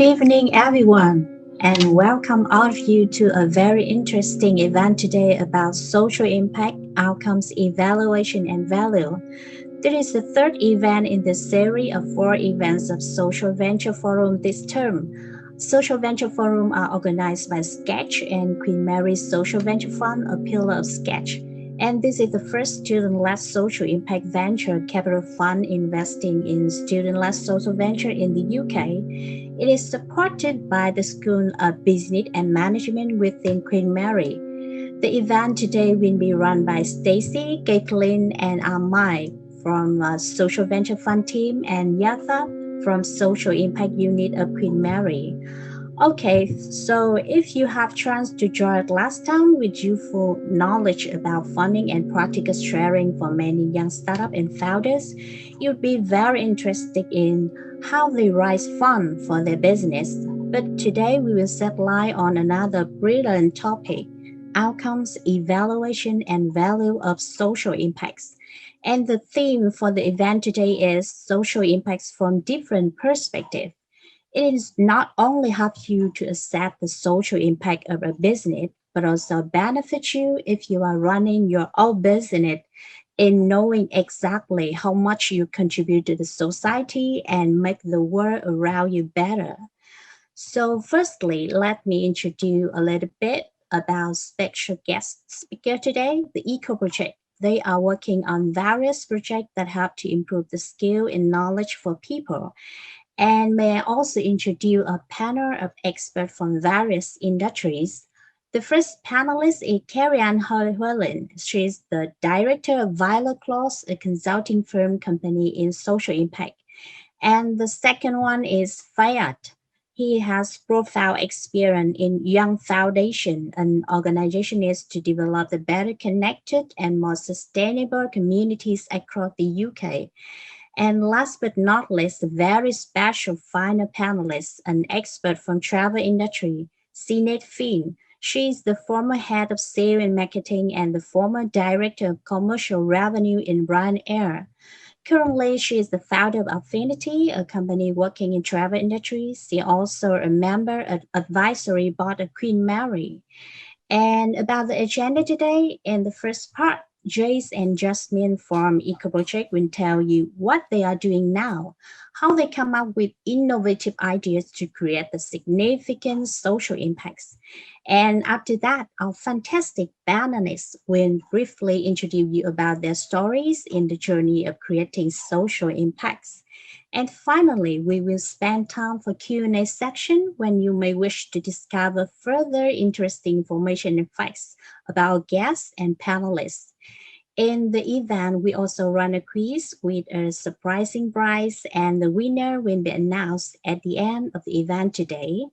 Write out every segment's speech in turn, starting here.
evening, everyone, and welcome all of you to a very interesting event today about social impact, outcomes, evaluation, and value. This is the third event in the series of four events of Social Venture Forum this term. Social Venture Forum are organized by Sketch and Queen Mary's Social Venture Fund, a pillar of Sketch. And this is the first student-led social impact venture capital fund investing in student-led social venture in the UK. It is supported by the School of Business and Management within Queen Mary. The event today will be run by Stacy, Caitlin, and Amai from Social Venture Fund team and Yatha from Social Impact Unit of Queen Mary. Okay, so if you have chance to join last time with useful knowledge about funding and practical sharing for many young startup and founders, you'd be very interested in how they raise funds for their business. But today we will set light on another brilliant topic, outcomes, evaluation, and value of social impacts. And the theme for the event today is social impacts from different perspectives. It is not only help you to assess the social impact of a business, but also benefit you if you are running your own business in knowing exactly how much you contribute to the society and make the world around you better. So firstly, let me introduce a little bit about special guest speaker today, the Eco Project. They are working on various projects that help to improve the skill and knowledge for people. And may I also introduce a panel of experts from various industries. The first panelist is Carrie-Anne Huelin. She is the director of Violet Claus, a consulting firm company in social impact. And the second one is Fayad. He has profound experience in Young Foundation, an organization is to develop the better connected and more sustainable communities across the UK. And last but not least, a very special final panelist, an expert from travel industry, Sinead Finn. She is the former head of sales and marketing and the former director of commercial revenue in Ryanair. Currently, she is the founder of Affinity, a company working in travel industry. She also a member of advisory board of Queen Mary. And about the agenda today, in the first part, Jace and Jasmine from EcoProject will tell you what they are doing now, how they come up with innovative ideas to create the significant social impacts. And after that, our fantastic panelists will briefly introduce you about their stories in the journey of creating social impacts. And finally, we will spend time for Q&A section when you may wish to discover further interesting information and facts about guests and panelists. In the event, we also run a quiz with a surprising prize, and the winner will be announced at the end of the event today.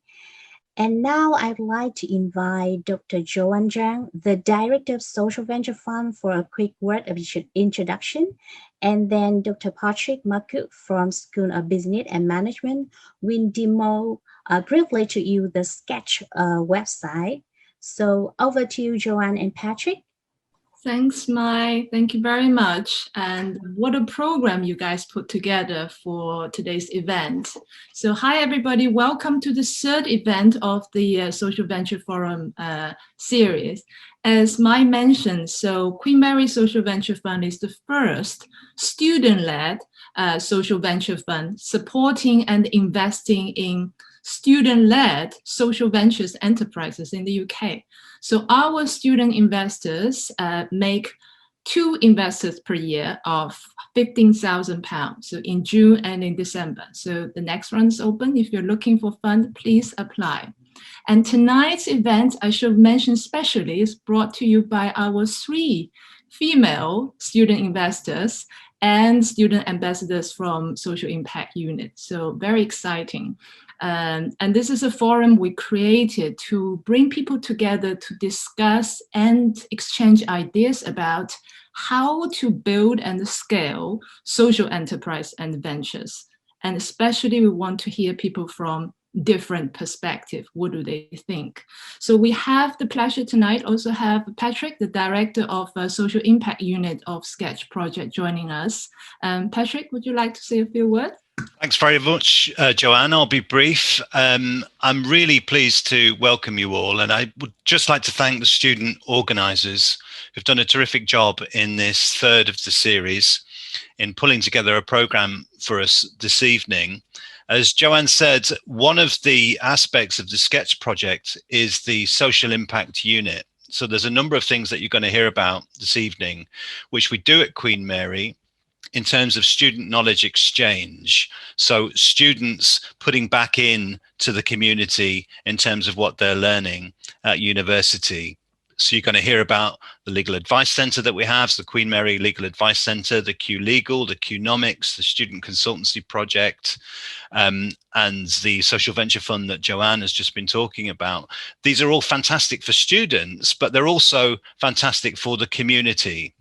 And now I'd like to invite Dr. Joanne Zhang, the Director of Social Venture Fund, for a quick word of introduction. And then Dr. Patrick Makuk from School of Business and Management will demo briefly to you the Sketch website. So over to you, Joanne and Patrick. Thanks, Mai. Thank you very much. And what a program you guys put together for today's event. So hi, everybody. Welcome to the third event of the Social Venture Forum series. As Mai mentioned, so Queen Mary Social Venture Fund is the first student-led social venture fund supporting and investing in student-led social ventures enterprises in the UK. So our student investors make 2 investors per year of £15,000. So in June and in December. So the next round's open. If you're looking for fund, please apply. And tonight's event, I should mention specially, is brought to you by our 3 female student investors and student ambassadors from Social Impact Unit. So very exciting. And this is a forum we created to bring people together to discuss and exchange ideas about how to build and scale social enterprise and ventures. And especially we want to hear people from different perspective. What do they think? So we have the pleasure tonight also have Patrick, the director of Social Impact Unit of Sketch Project, joining us. Patrick, would you like to say a few words? Thanks very much, Joanne. I'll be brief. I'm really pleased to welcome you all, and I would just like to thank the student organisers who've done a terrific job in this third of the series in pulling together a programme for us this evening. As Joanne said, one of the aspects of the Sketch project is the social impact unit. So there's a number of things that you're going to hear about this evening, which we do at Queen Mary in terms of student knowledge exchange. So students putting back in to the community in terms of what they're learning at university. So you're going to hear about the Legal Advice Centre that we have, the Queen Mary Legal Advice Centre, the Q Legal, the Q Nomics, the Student Consultancy Project, and the Social Venture Fund that Joanne has just been talking about. These are all fantastic for students, but they're also fantastic for the community.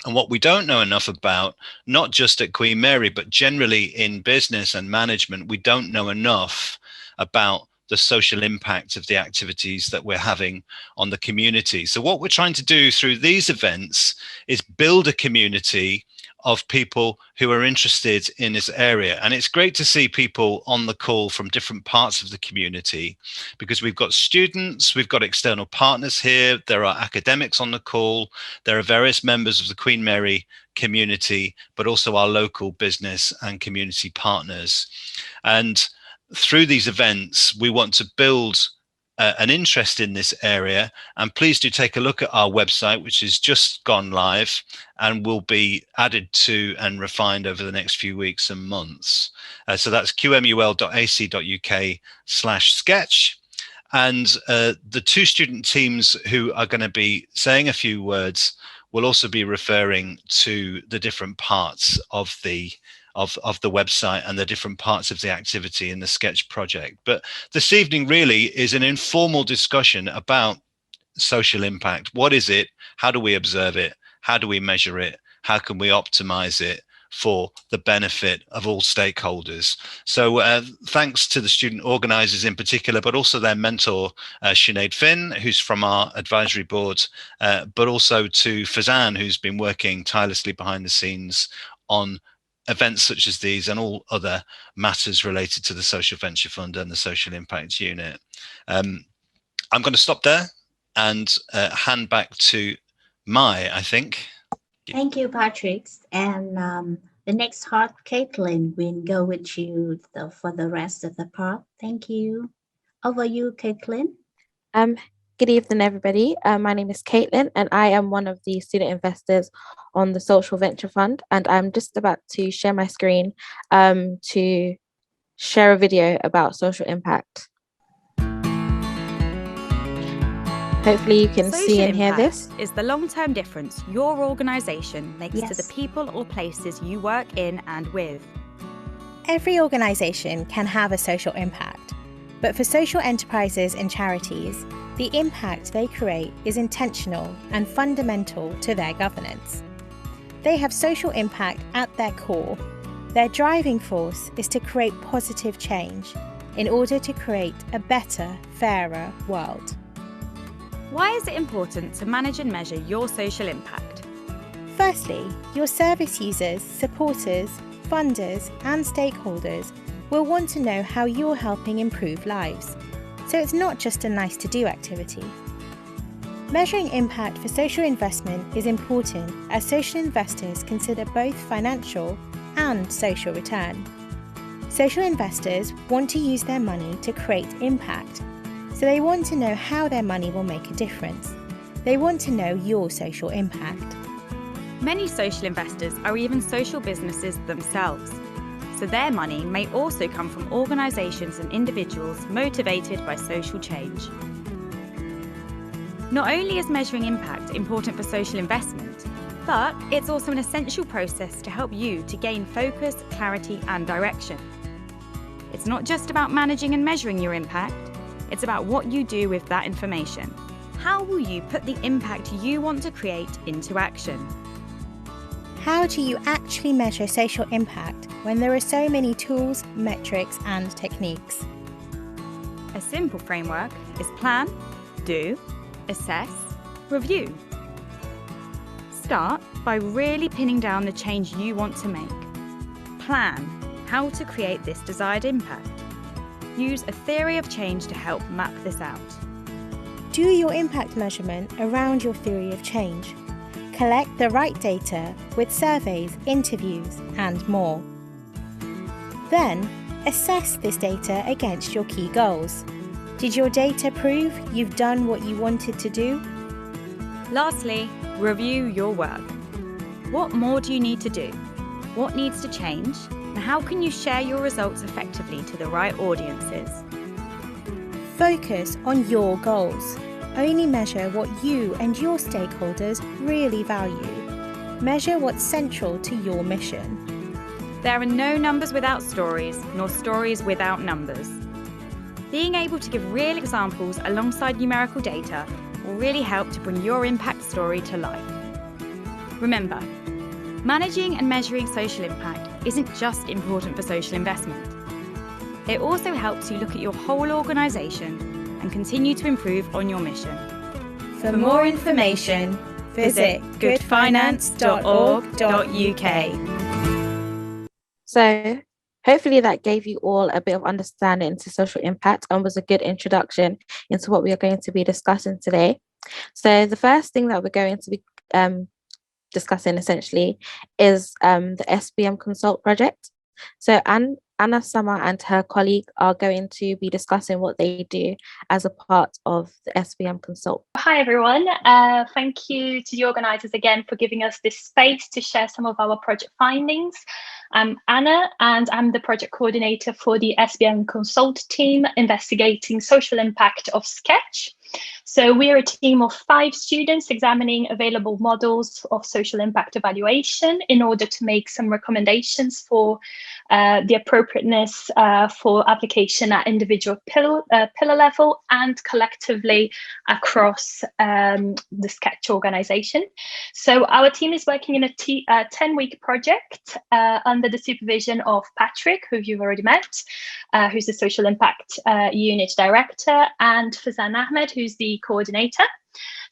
And what we don't know enough about, not just at Queen Mary, but generally in business and management, we don't know enough about the social impact of the activities that we're having on the community. So what we're trying to do through these events is build a community of people who are interested in this area. And it's great to see people on the call from different parts of the community, because we've got students, we've got external partners here, there are academics on the call, there are various members of the Queen Mary community, but also our local business and community partners. And through these events, we want to build an interest in this area, and please do take a look at our website, which has just gone live and will be added to and refined over the next few weeks and months. So that's qmul.ac.uk/sketch. And the two student teams who are going to be saying a few words will also be referring to the different parts of the website and the different parts of the activity in the Sketch project. But this evening really is an informal discussion about social impact. What is it? How do we observe it? How do we measure it? How can we optimize it for the benefit of all stakeholders? So thanks to the student organisers in particular, but also their mentor, Sinead Finn, who's from our advisory board, but also to Fazan, who's been working tirelessly behind the scenes on events such as these and all other matters related to the Social Venture Fund and the Social Impact Unit. I'm going to stop there and hand back to Mai, I think. Thank you, Patrick. And the next part, Caitlin, will go with you for the rest of the part. Thank you. Over you, Caitlin. Good evening, everybody. My name is Caitlin, and I am one of the student investors on the Social Venture Fund. And I'm just about to share my screen to share a video about social impact. Hopefully you can see and hear this. Is the long-term difference your organisation makes to the people or places you work in and with. Every organisation can have a social impact, but for social enterprises and charities, the impact they create is intentional and fundamental to their governance. They have social impact at their core. Their driving force is to create positive change in order to create a better, fairer world. Why is it important to manage and measure your social impact? Firstly, your service users, supporters, funders and stakeholders will want to know how you're helping improve lives. So it's not just a nice to do activity. Measuring impact for social investment is important as social investors consider both financial and social return. Social investors want to use their money to create impact, so they want to know how their money will make a difference. They want to know your social impact. Many social investors are even social businesses themselves, so their money may also come from organisations and individuals motivated by social change. Not only is measuring impact important for social investment, but it's also an essential process to help you to gain focus, clarity and direction. It's not just about managing and measuring your impact, it's about what you do with that information. How will you put the impact you want to create into action? How do you actually measure social impact when there are so many tools, metrics and techniques? A simple framework is plan, do, assess, review. Start by really pinning down the change you want to make. Plan. how to create this desired impact. Use a theory of change to help map this out. Do your impact measurement around your theory of change. Collect the right data with surveys, interviews, and more. Then, assess this data against your key goals. Did your data prove you've done what you wanted to do? Lastly, review your work. What more do you need to do? What needs to change? And how can you share your results effectively to the right audiences? Focus on your goals. Only measure what you and your stakeholders really value. Measure what's central to your mission. There are no numbers without stories, nor stories without numbers. Being able to give real examples alongside numerical data will really help to bring your impact story to life. Remember, managing and measuring social impact isn't just important for social investment. It also helps you look at your whole organisation and continue to improve on your mission. For more information, visit goodfinance.org.uk. So hopefully that gave you all a bit of understanding into social impact and was a good introduction into what we are going to be discussing today. So the first thing that we're going to be discussing essentially is the SBM Consult project. So Anna Summer and her colleague are going to be discussing what they do as a part of the SBM Consult. Hi everyone, thank you to the organisers again for giving us this space to share some of our project findings. I'm Anna and I'm the project coordinator for the SBM Consult team investigating social impact of Sketch. So we're a team of 5 students examining available models of social impact evaluation in order to make some recommendations for the appropriateness for application at individual pillar level and collectively across the Sketch organisation. So our team is working in a 10-week project under the supervision of Patrick, who you've already met, who's the social impact unit director, and Fazan Ahmed, who's the coordinator.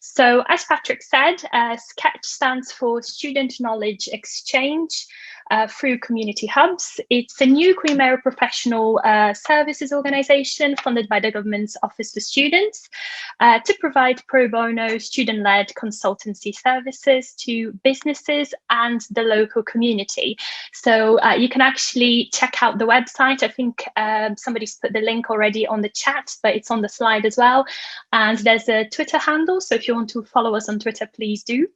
So as Patrick said, Sketch stands for Student Knowledge Exchange through Community Hubs. It's a new Queen Mary professional services organisation funded by the Government's Office for Students to provide pro bono student-led consultancy services to businesses and the local community. So you can actually check out the website. I think somebody's put the link already on the chat, but it's on the slide as well. And there's a Twitter handle, so if you want to follow us on Twitter, please do.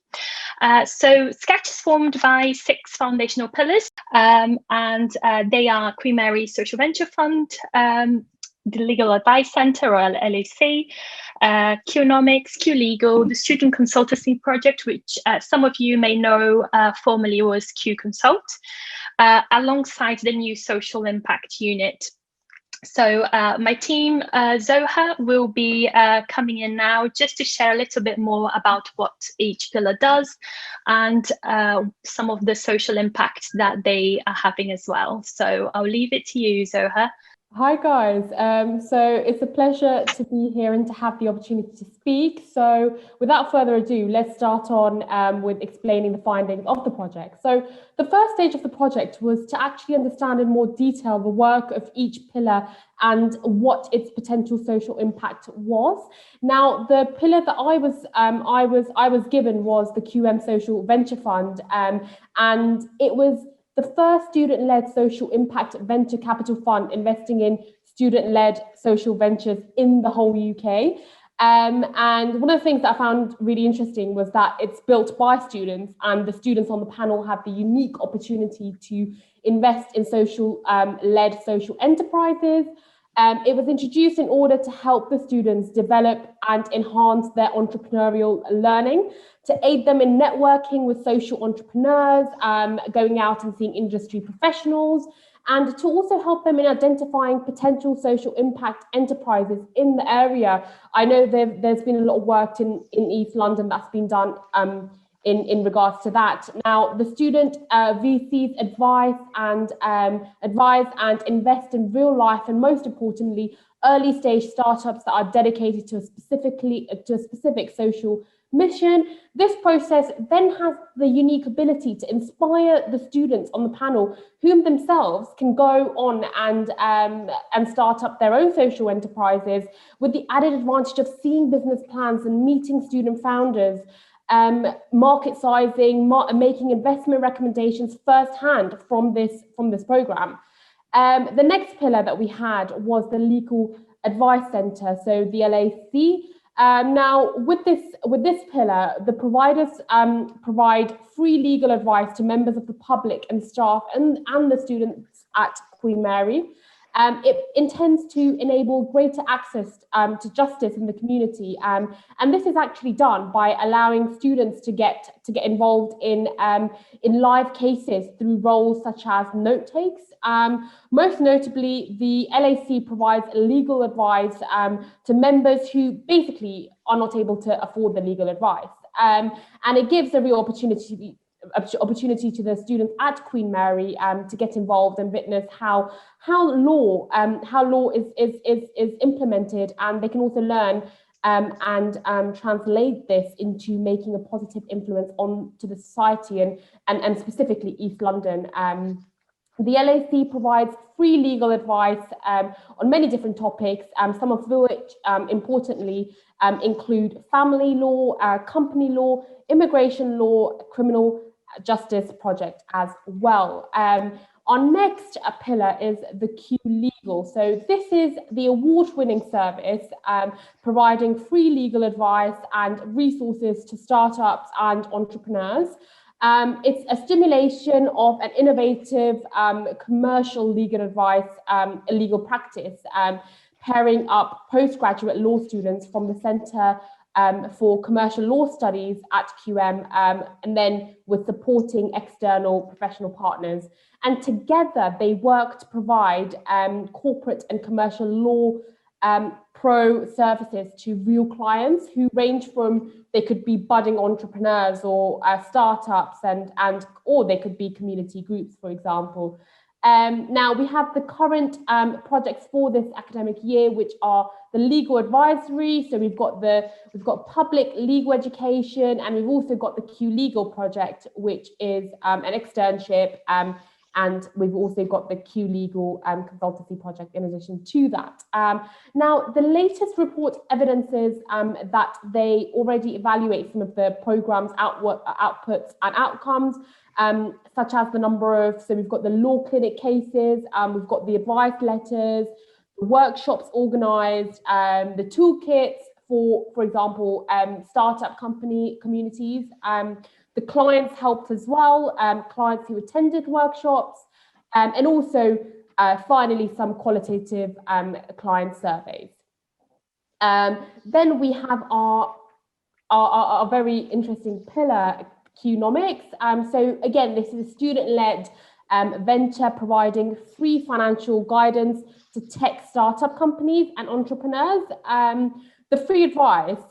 So Sketch is formed by 6 foundational pillars, and they are Queen Mary Social Venture Fund, the Legal Advice Centre, or LAC, Qnomics, QLegal, the Student Consultancy Project, which some of you may know formerly was Q Consult, alongside the new Social Impact Unit. So my team, Zoha, will be coming in now just to share a little bit more about what each pillar does and some of the social impact that they are having as well. So I'll leave it to you, Zoha. Hi guys, so it's a pleasure to be here and to have the opportunity to speak. So without further ado, let's start on with explaining the findings of the project. So the first stage of the project was to actually understand in more detail the work of each pillar and what its potential social impact was. Now, the pillar that I was given was the QM Social Venture Fund, and it was the first student-led social impact venture capital fund investing in student-led social ventures in the whole UK. And one of the things that I found really interesting was that it's built by students, and the students on the panel had the unique opportunity to invest in social-led social enterprises. It was introduced in order to help the students develop and enhance their entrepreneurial learning, to aid them in networking with social entrepreneurs, going out and seeing industry professionals, and to also help them in identifying potential social impact enterprises in the area. I know there's been a lot of work in East London that's been done in regards to that. Now, the student VCs advise and invest in real life, and most importantly, early stage startups that are dedicated to a specific social mission. This process then has the unique ability to inspire the students on the panel, whom themselves can go on and start up their own social enterprises, with the added advantage of seeing business plans and meeting student founders, market sizing, making investment recommendations firsthand from this program. The next pillar that we had was the Legal Advice Centre, so the LAC. Now, with this pillar, the providers provide free legal advice to members of the public and staff and the students at Queen Mary. It intends to enable greater access to justice in the community, and this is actually done by allowing students to get involved in live cases through roles such as note takes. Most notably, the LAC provides legal advice to members who basically are not able to afford the legal advice, and it gives a real opportunity to the students at Queen Mary to get involved and witness how law is implemented, and they can also learn and translate this into making a positive influence onto the society and specifically East London. The LAC provides free legal advice on many different topics, some of which, importantly, include family law, company law, immigration law, criminal justice project as well. Our next pillar is the Q Legal. So this is the award-winning service providing free legal advice and resources to startups and entrepreneurs. It's a stimulation of an innovative commercial legal advice, legal practice, pairing up postgraduate law students from the Centre for Commercial Law Studies at QM, and then with supporting external professional partners. And together they work to provide corporate and commercial law pro services to real clients who range from, they could be budding entrepreneurs or startups or they could be community groups, for example. Now we have the current projects for this academic year, which are the legal advisory. So we've got public legal education, and we've also got the Q Legal project, which is an externship. And we've also got the Q Legal consultancy project in addition to that. Now, the latest report evidences that they already evaluate some of the program's outputs and outcomes, such as the number of, so we've got the law clinic cases, we've got the advice letters, workshops organised, the toolkits for example, startup communities, the clients helped as well, clients who attended workshops, and also finally some qualitative client surveys. Then we have our very interesting pillar, Qnomics. So again, this is a student-led venture providing free financial guidance to tech startup companies and entrepreneurs. The free advice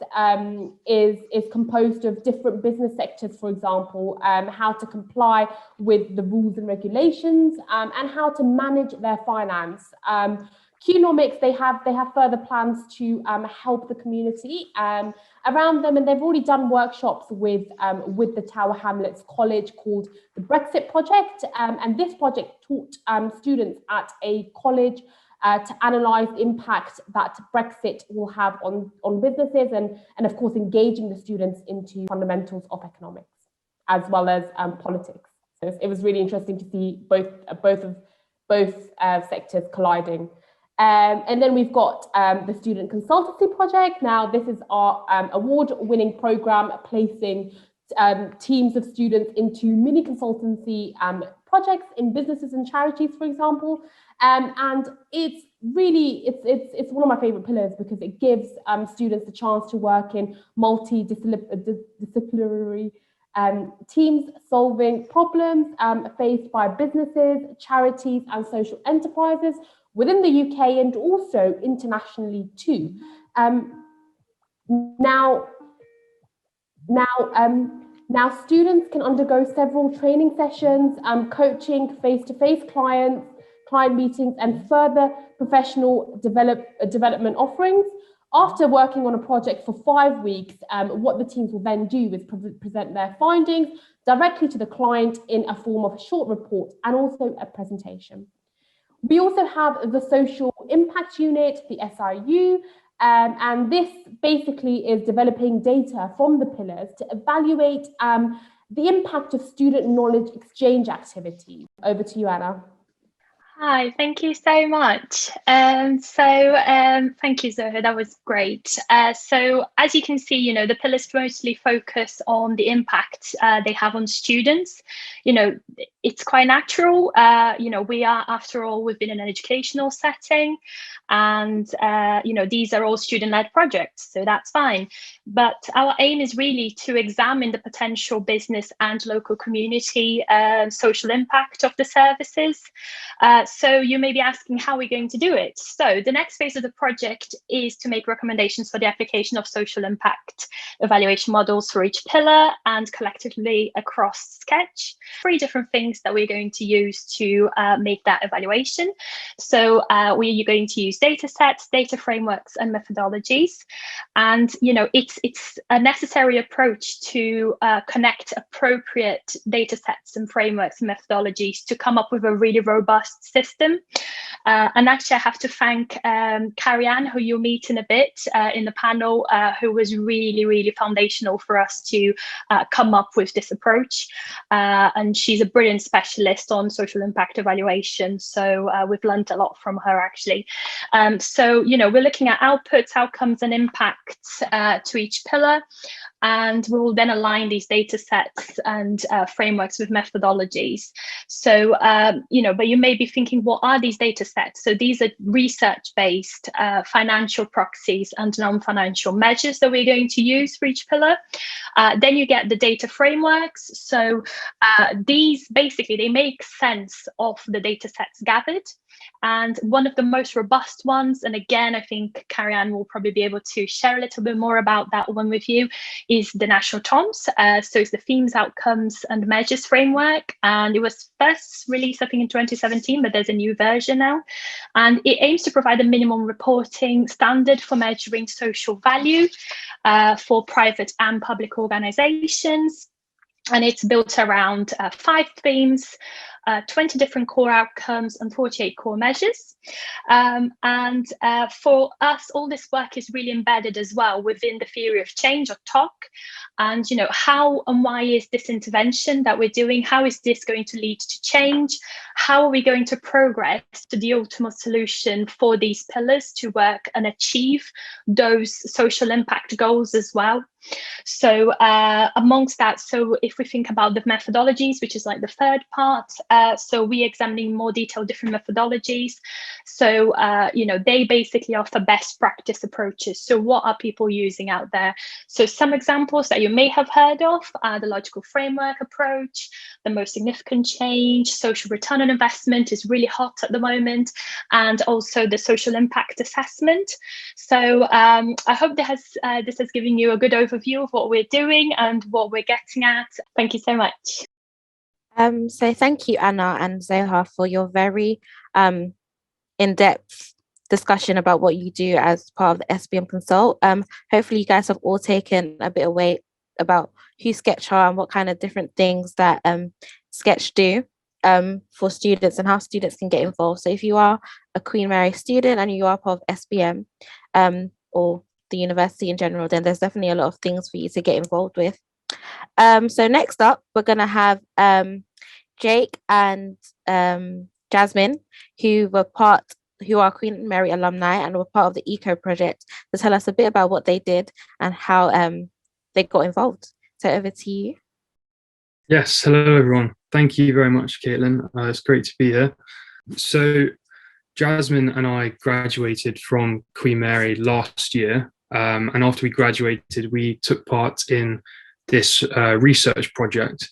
is composed of different business sectors, for example, how to comply with the rules and regulations, and how to manage their finance. Qnomics, they have further plans to help the community around them, and they've already done workshops with the Tower Hamlets College called the Brexit Project, and this project taught students at a college to analyse the impact that Brexit will have on businesses, and of course engaging the students into fundamentals of economics as well as politics. So it was really interesting to see both sectors colliding. And then we've got the Student Consultancy Project. Now this is our award-winning programme placing teams of students into mini consultancy projects in businesses and charities, for example. And it's one of my favourite pillars because it gives students the chance to work in multidisciplinary teams solving problems faced by businesses, charities and social enterprises within the UK and also internationally too. Now students can undergo several training sessions, coaching, face-to-face client meetings and further professional development offerings. After working on a project for 5 weeks, what the teams will then do is present their findings directly to the client in a form of a short report and also a presentation. We also have the social impact unit, the SIU, and this basically is developing data from the pillars to evaluate the impact of student knowledge exchange activities. Over to you, Anna. Hi, thank you so much. Thank you, Zoha, that was great. So as you can see, the pillars mostly focus on the impact they have on students. It's quite natural. We are, after all, within an educational setting, and these are all student-led projects, so that's fine. But our aim is really to examine the potential business and local community social impact of the services. So you may be asking, how are we going to do it? So the next phase of the project is to make recommendations for the application of social impact evaluation models for each pillar and collectively across Sketch. 3 different things that we're going to use to make that evaluation. So we are going to use data sets, data frameworks, and methodologies. And it's a necessary approach to connect appropriate data sets and frameworks and methodologies to come up with a really robust system. And actually, I have to thank Carrie-Anne, who you'll meet in a bit in the panel, who was really, really foundational for us to come up with this approach. And she's a brilliant specialist on social impact evaluation. So we've learned a lot from her, actually. So, we're looking at outputs, outcomes, and impacts to each pillar. And we will then align these data sets and frameworks with methodologies. So, but you may be thinking, what are these data sets? So these are research-based financial proxies and non-financial measures that we're going to use for each pillar. Then you get the data frameworks. So these basically, they make sense of the data sets gathered. And one of the most robust ones, and again, I think Carrie-Anne will probably be able to share a little bit more about that one with you, is the National TOMS. So it's the Themes, Outcomes and Measures Framework. And it was first released, I think, in 2017, but there's a new version now. And it aims to provide a minimum reporting standard for measuring social value for private and public organizations. And it's built around 5 themes, 20 different core outcomes and 48 core measures. For us, all this work is really embedded as well within the theory of change, or TOC. And, how and why is this intervention that we're doing? How is this going to lead to change? How are we going to progress to the ultimate solution for these pillars to work and achieve those social impact goals as well? So amongst that, so if we think about the methodologies, which is like the third part, so we're examining more detailed different methodologies. So, they basically offer best practice approaches. So what are people using out there? So some examples that you may have heard of are the logical framework approach, the most significant change, social return on investment is really hot at the moment, and also the social impact assessment. So I hope this has given you a good overview of what we're doing and what we're getting at. Thank you so much. So thank you, Anna and Zoha, for your very in-depth discussion about what you do as part of the SBM Consult. Hopefully you guys have all taken a bit away about who Sketch are and what kind of different things that Sketch do for students and how students can get involved. So if you are a Queen Mary student and you are part of SBM or the university in general, then there's definitely a lot of things for you to get involved with. So next up, we're going to have Jake and Jasmine, who are Queen Mary alumni and were part of the Eco project, to tell us a bit about what they did and how they got involved. So over to you. Yes, hello everyone. Thank you very much, Caitlin. It's great to be here. So Jasmine and I graduated from Queen Mary last year, and after we graduated, we took part in this research project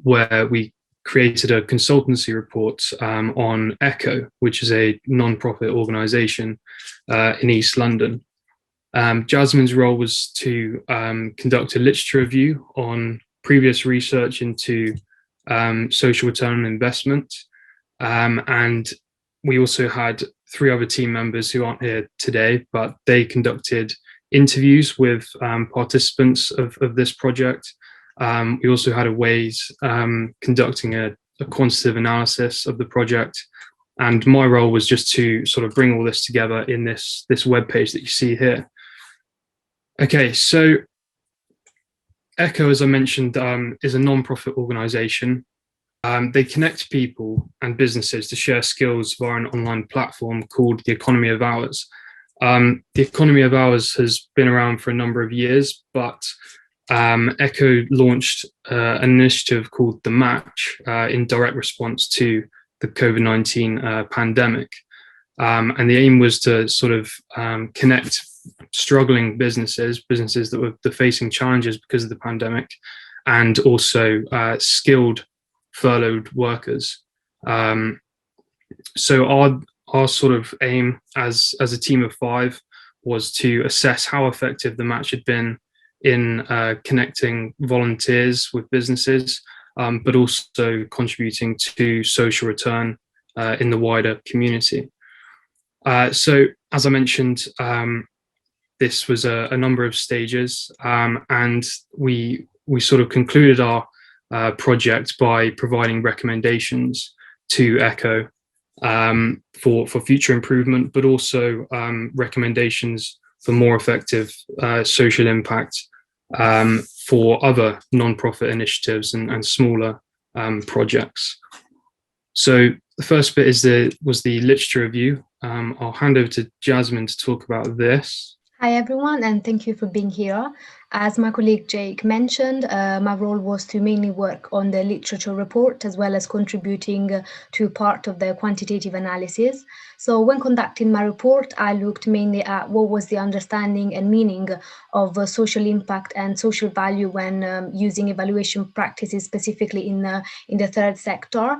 where we created a consultancy report on ECHO, which is a non-profit organisation in East London. Jasmine's role was to conduct a literature review on previous research into social return on investment, and we also had 3 other team members who aren't here today, but they conducted interviews with participants of this project. We also had a Ways conducting a quantitative analysis of the project. And my role was just to sort of bring all this together in this webpage that you see here. Okay, so ECHO, as I mentioned, is a non-profit organization. They connect people and businesses to share skills via an online platform called the Economy of Hours. The Economy of Hours has been around for a number of years, but ECHO launched an initiative called The Match in direct response to the COVID-19 pandemic. And the aim was to sort of connect struggling businesses that were facing challenges because of the pandemic, and also skilled furloughed workers. So our sort of aim as a team of 5 was to assess how effective the match had been in connecting volunteers with businesses, but also contributing to social return in the wider community. So as I mentioned, this was a number of stages, and we sort of concluded our project by providing recommendations to ECHO for future improvement, but also recommendations for more effective social impact for other non-profit initiatives and smaller projects. So the first bit was the literature review. I'll hand over to Jasmine to talk about this. Hi everyone, and thank you for being here. As my colleague Jake mentioned, my role was to mainly work on the literature report as well as contributing to part of the quantitative analysis. So when conducting my report, I looked mainly at what was the understanding and meaning of social impact and social value when using evaluation practices, specifically in the third sector.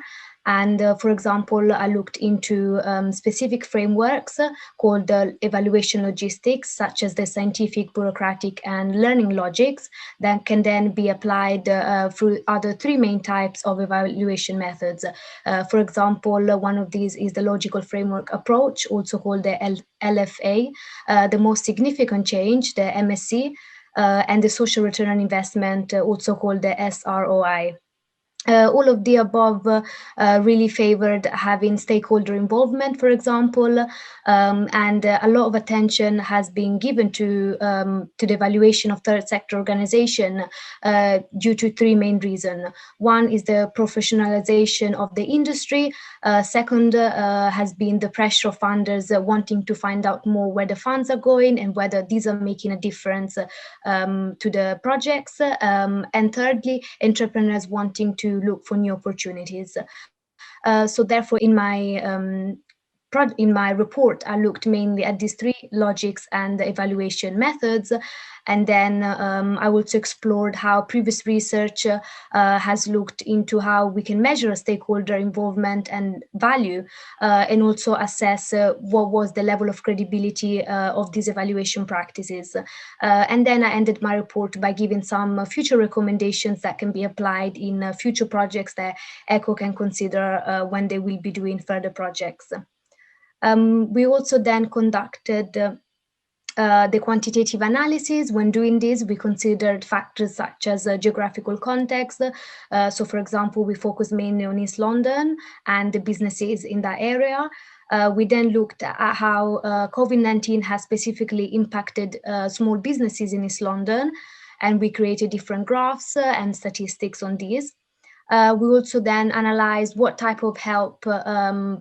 And for example, I looked into specific frameworks called evaluation logistics, such as the scientific, bureaucratic, and learning logics that can then be applied through other 3 main types of evaluation methods. For example, one of these is the logical framework approach, also called the LFA, the most significant change, the MSC, and the social return on investment, also called the SROI. All of the above really favored having stakeholder involvement, for example, and a lot of attention has been given to the evaluation of third sector organization due to 3 main reasons. One is the professionalization of the industry. Second has been the pressure of funders wanting to find out more where the funds are going and whether these are making a difference to the projects. And thirdly, entrepreneurs wanting to look for new opportunities. So therefore, in my report, I looked mainly at these 3 logics and evaluation methods. And then I also explored how previous research has looked into how we can measure stakeholder involvement and value, and also assess what was the level of credibility of these evaluation practices. And then I ended my report by giving some future recommendations that can be applied in future projects that ECHO can consider when they will be doing further projects. We also then conducted the quantitative analysis. When doing this, we considered factors such as geographical context. So for example, we focused mainly on East London and the businesses in that area. We then looked at how COVID-19 has specifically impacted small businesses in East London, and we created different graphs and statistics on these. We also then analyzed what type of help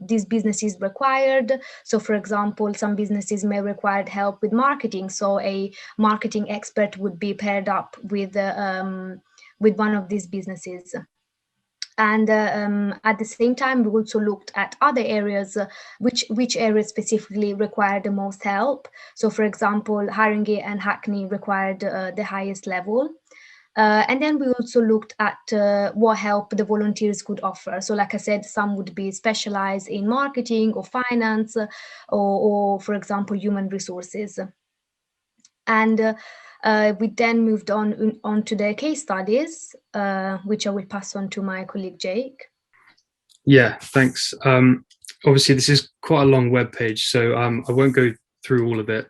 these businesses required. So for example, some businesses may require help with marketing. So a marketing expert would be paired up with one of these businesses. And at the same time, we also looked at other areas, which areas specifically required the most help. So for example, Haringey and Hackney required the highest level. And then we also looked at what help the volunteers could offer. So like I said, some would be specialized in marketing or finance or for example, human resources. And we then moved on to the case studies, which I will pass on to my colleague, Jake. Yeah, thanks. obviously this is quite a long web page, so I won't go through all of it.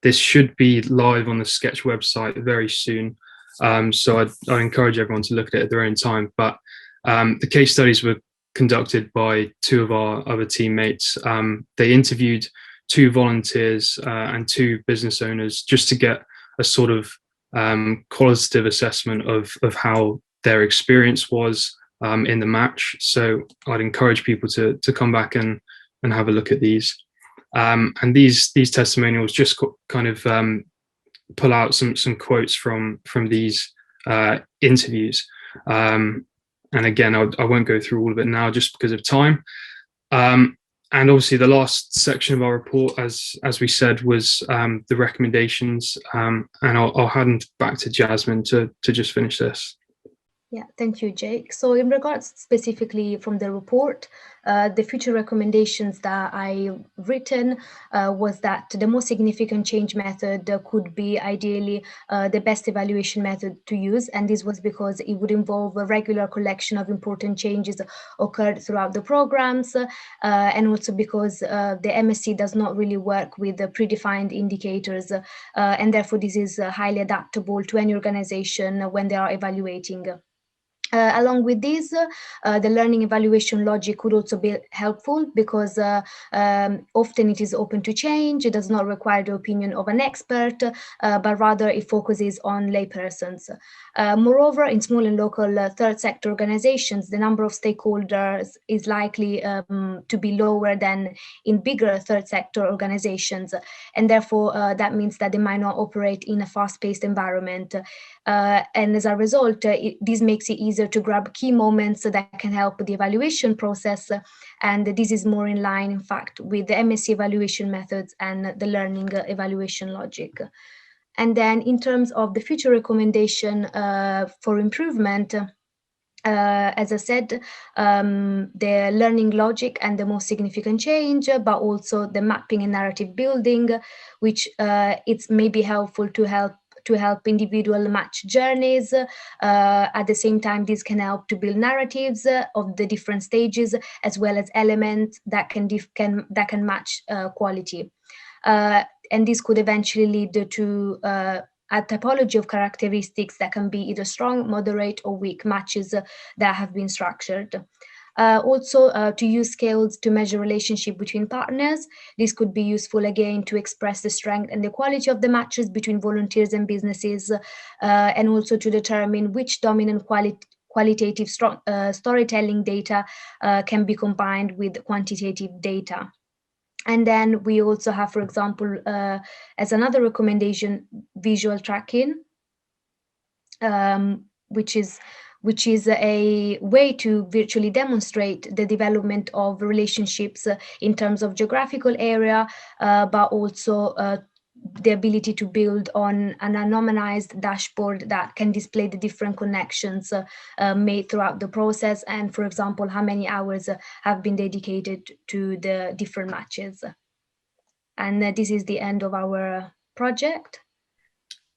This should be live on the Sketch website very soon. So I'd encourage everyone to look at it at their own time. But the case studies were conducted by two of our other teammates. They interviewed 2 volunteers and 2 business owners just to get a sort of qualitative assessment of how their experience was in the match. So I'd encourage people to come back and have a look at these. And these testimonials just kind of pull out some quotes from these interviews. And again, I won't go through all of it now just because of time. And obviously the last section of our report, as we said, was the recommendations. And I'll hand back to Jasmine to just finish this. Yeah, thank you, Jake. So in regards specifically from the report, the future recommendations that I written was that the most significant change method could be ideally the best evaluation method to use. And this was because it would involve a regular collection of important changes occurred throughout the programs. And also because the MSc does not really work with the predefined indicators. And therefore, this is highly adaptable to any organization when they are evaluating. Along with this, the learning evaluation logic could also be helpful because often it is open to change. It does not require the opinion of an expert, but rather it focuses on laypersons. Moreover, in small and local third sector organizations, the number of stakeholders is likely to be lower than in bigger third sector organizations. And therefore, that means that they might not operate in a fast-paced environment. And as a result, this makes it easier to grab key moments that can help the evaluation process. And this is more in line, in fact, with the MSc evaluation methods and the learning evaluation logic. And then in terms of the future recommendation for improvement, as I said, the learning logic and the most significant change, but also the mapping and narrative building, which it's maybe helpful to help individual match journeys. At the same time, this can help to build narratives of the different stages, as well as elements that can match quality. And this could eventually lead to a typology of characteristics that can be either strong, moderate, or weak matches that have been structured. Also, to use scales to measure relationship between partners. This could be useful again to express the strength and the quality of the matches between volunteers and businesses, and also to determine which dominant qualitative storytelling data can be combined with quantitative data. And then we also have, for example, as another recommendation, visual tracking, which is a way to virtually demonstrate the development of relationships in terms of geographical area, but also the ability to build on an anonymized dashboard that can display the different connections made throughout the process, and, for example, how many hours have been dedicated to the different matches. And this is the end of our project.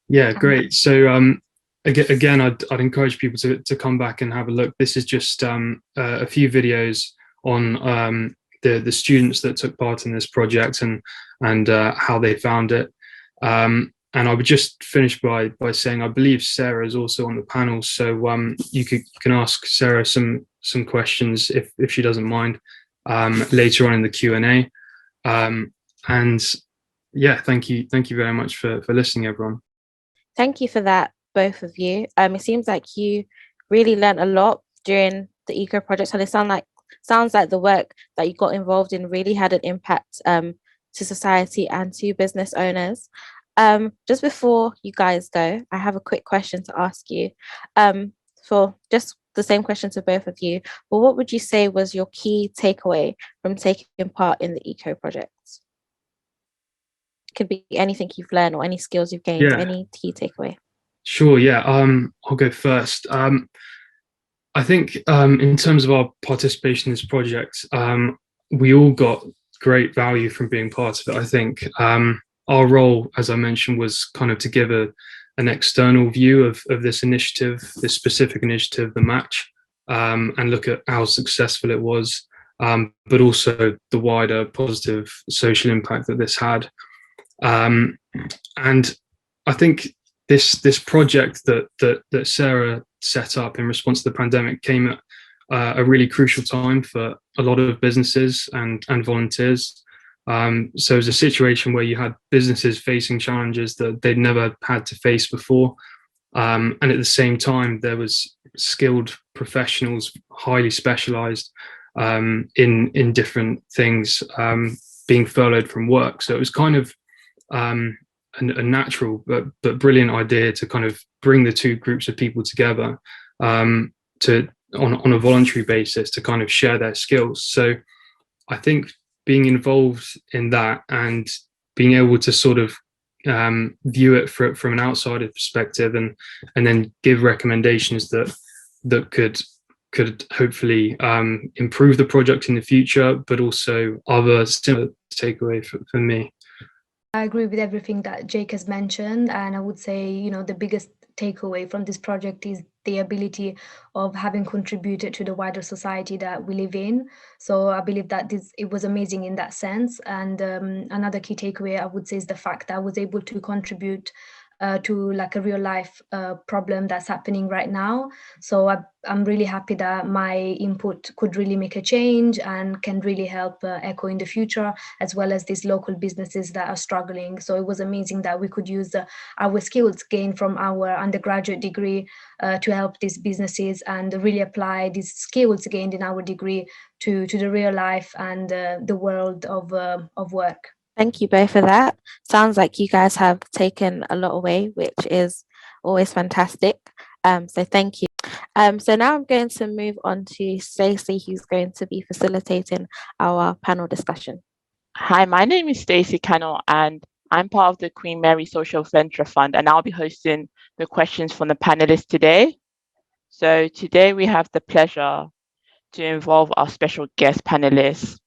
Yeah, great. So again, I'd encourage people to come back and have a look. This is just a few videos on the students that took part in this project and how they found it. And I would just finish by saying I believe Sarah is also on the panel, so you can ask Sarah some questions if she doesn't mind later on in the Q&A. And yeah, thank you very much for listening, everyone. Thank you for that, both of you. It seems like you really learned a lot during the eco project, and it sounds like the work that you got involved in really had an impact to society and to business owners. Just before you guys go, I have a quick question to ask you. For just the same question to both of you, well, what would you say was your key takeaway from taking part in the eco projects? Could be anything you've learned or any skills you've gained. Yeah. Any key takeaway? Sure, yeah. I'll go first. I think in terms of our participation in this project, we all got great value from being part of it. I think our role, as I mentioned, was kind of to give an external view of this initiative, this specific initiative, the match, and look at how successful it was. but also the wider positive social impact that this had. And I think this project that Sarah set up in response to the pandemic came at a really crucial time for a lot of businesses and volunteers. So it was a situation where you had businesses facing challenges that they'd never had to face before. And at the same time, there was skilled professionals, highly specialized in different things, being furloughed from work. So it was kind of a natural but brilliant idea to kind of bring the two groups of people together to on a voluntary basis to kind of share their skills. So I think being involved in that and being able to sort of view it from an outsider perspective and then give recommendations that could hopefully improve the project in the future, but also other similar takeaway for me. I agree with everything that Jake has mentioned, and I would say, the biggest takeaway from this project is the ability of having contributed to the wider society that we live in. So I believe that it was amazing in that sense. And another key takeaway I would say is the fact that I was able to contribute to like a real life problem that's happening right now. So I'm really happy that my input could really make a change and can really help ECHO in the future, as well as these local businesses that are struggling. So it was amazing that we could use our skills gained from our undergraduate degree to help these businesses and really apply these skills gained in our degree to the real life and the world of work. Thank you both for that. Sounds like you guys have taken a lot away, which is always fantastic. So thank you. So now I'm going to move on to Stacey, who's going to be facilitating our panel discussion. Hi, my name is Stacey Cannell, and I'm part of the Queen Mary Social Venture Fund, and I'll be hosting the questions from the panelists today. So today we have the pleasure to involve our special guest panelists.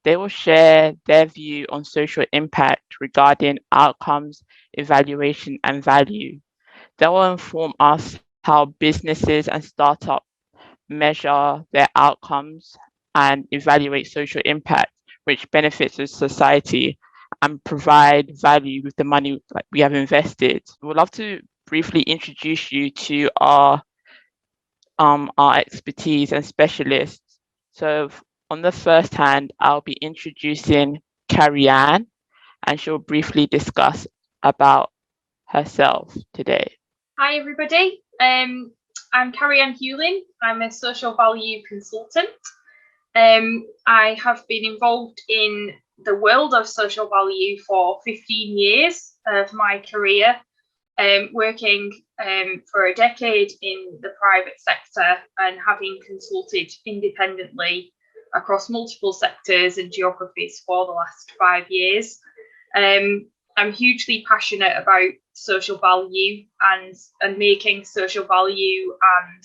They will share their view on social impact regarding outcomes, evaluation, and value. They will inform us how businesses and startups measure their outcomes and evaluate social impact, which benefits the society and provide value with the money that we have invested. We'd love to briefly introduce you to our expertise and specialists. So on the first hand, I'll be introducing Carrie Ann, and she'll briefly discuss about herself today. Hi, everybody. I'm Carrie Ann Hewlin. I'm a social value consultant. I have been involved in the world of social value for 15 years of my career, working for a decade in the private sector and having consulted independently across multiple sectors and geographies for the last 5 years. I'm hugely passionate about social value and making social value and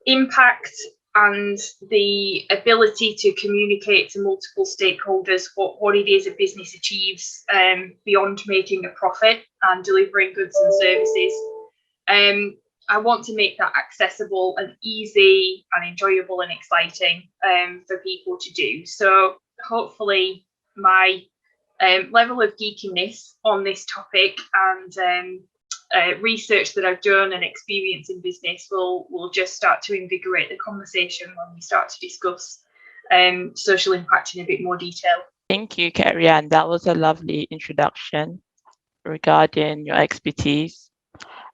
impact and the ability to communicate to multiple stakeholders what it is a business achieves beyond making a profit and delivering goods and services. I want to make that accessible and easy and enjoyable and exciting for people to do. So hopefully my level of geekiness on this topic and research that I've done and experience in business will just start to invigorate the conversation when we start to discuss social impact in a bit more detail. Thank you, Carrie Ann. That was a lovely introduction regarding your expertise.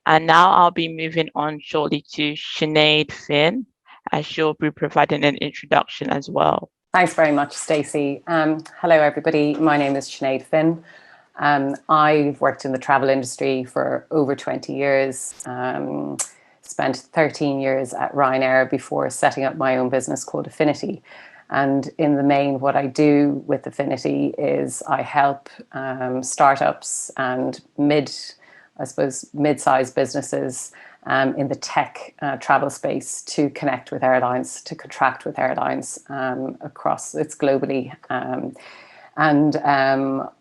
And now I'll be moving on shortly to Sinead Finn, as she'll be providing an introduction as well. Thanks very much, Stacey. Hello, everybody. My name is Sinead Finn. I've worked in the travel industry for over 20 years, spent 13 years at Ryanair before setting up my own business called Affinity. And in the main, what I do with Affinity is I help startups and mid-sized businesses in the tech travel space to connect with airlines, to contract with airlines across it's globally. And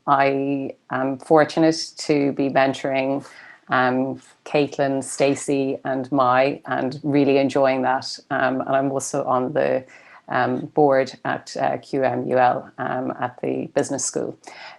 I am fortunate to be mentoring Caitlin, Stacey and Mai, and really enjoying that. And I'm also on the board at QMUL at the business school.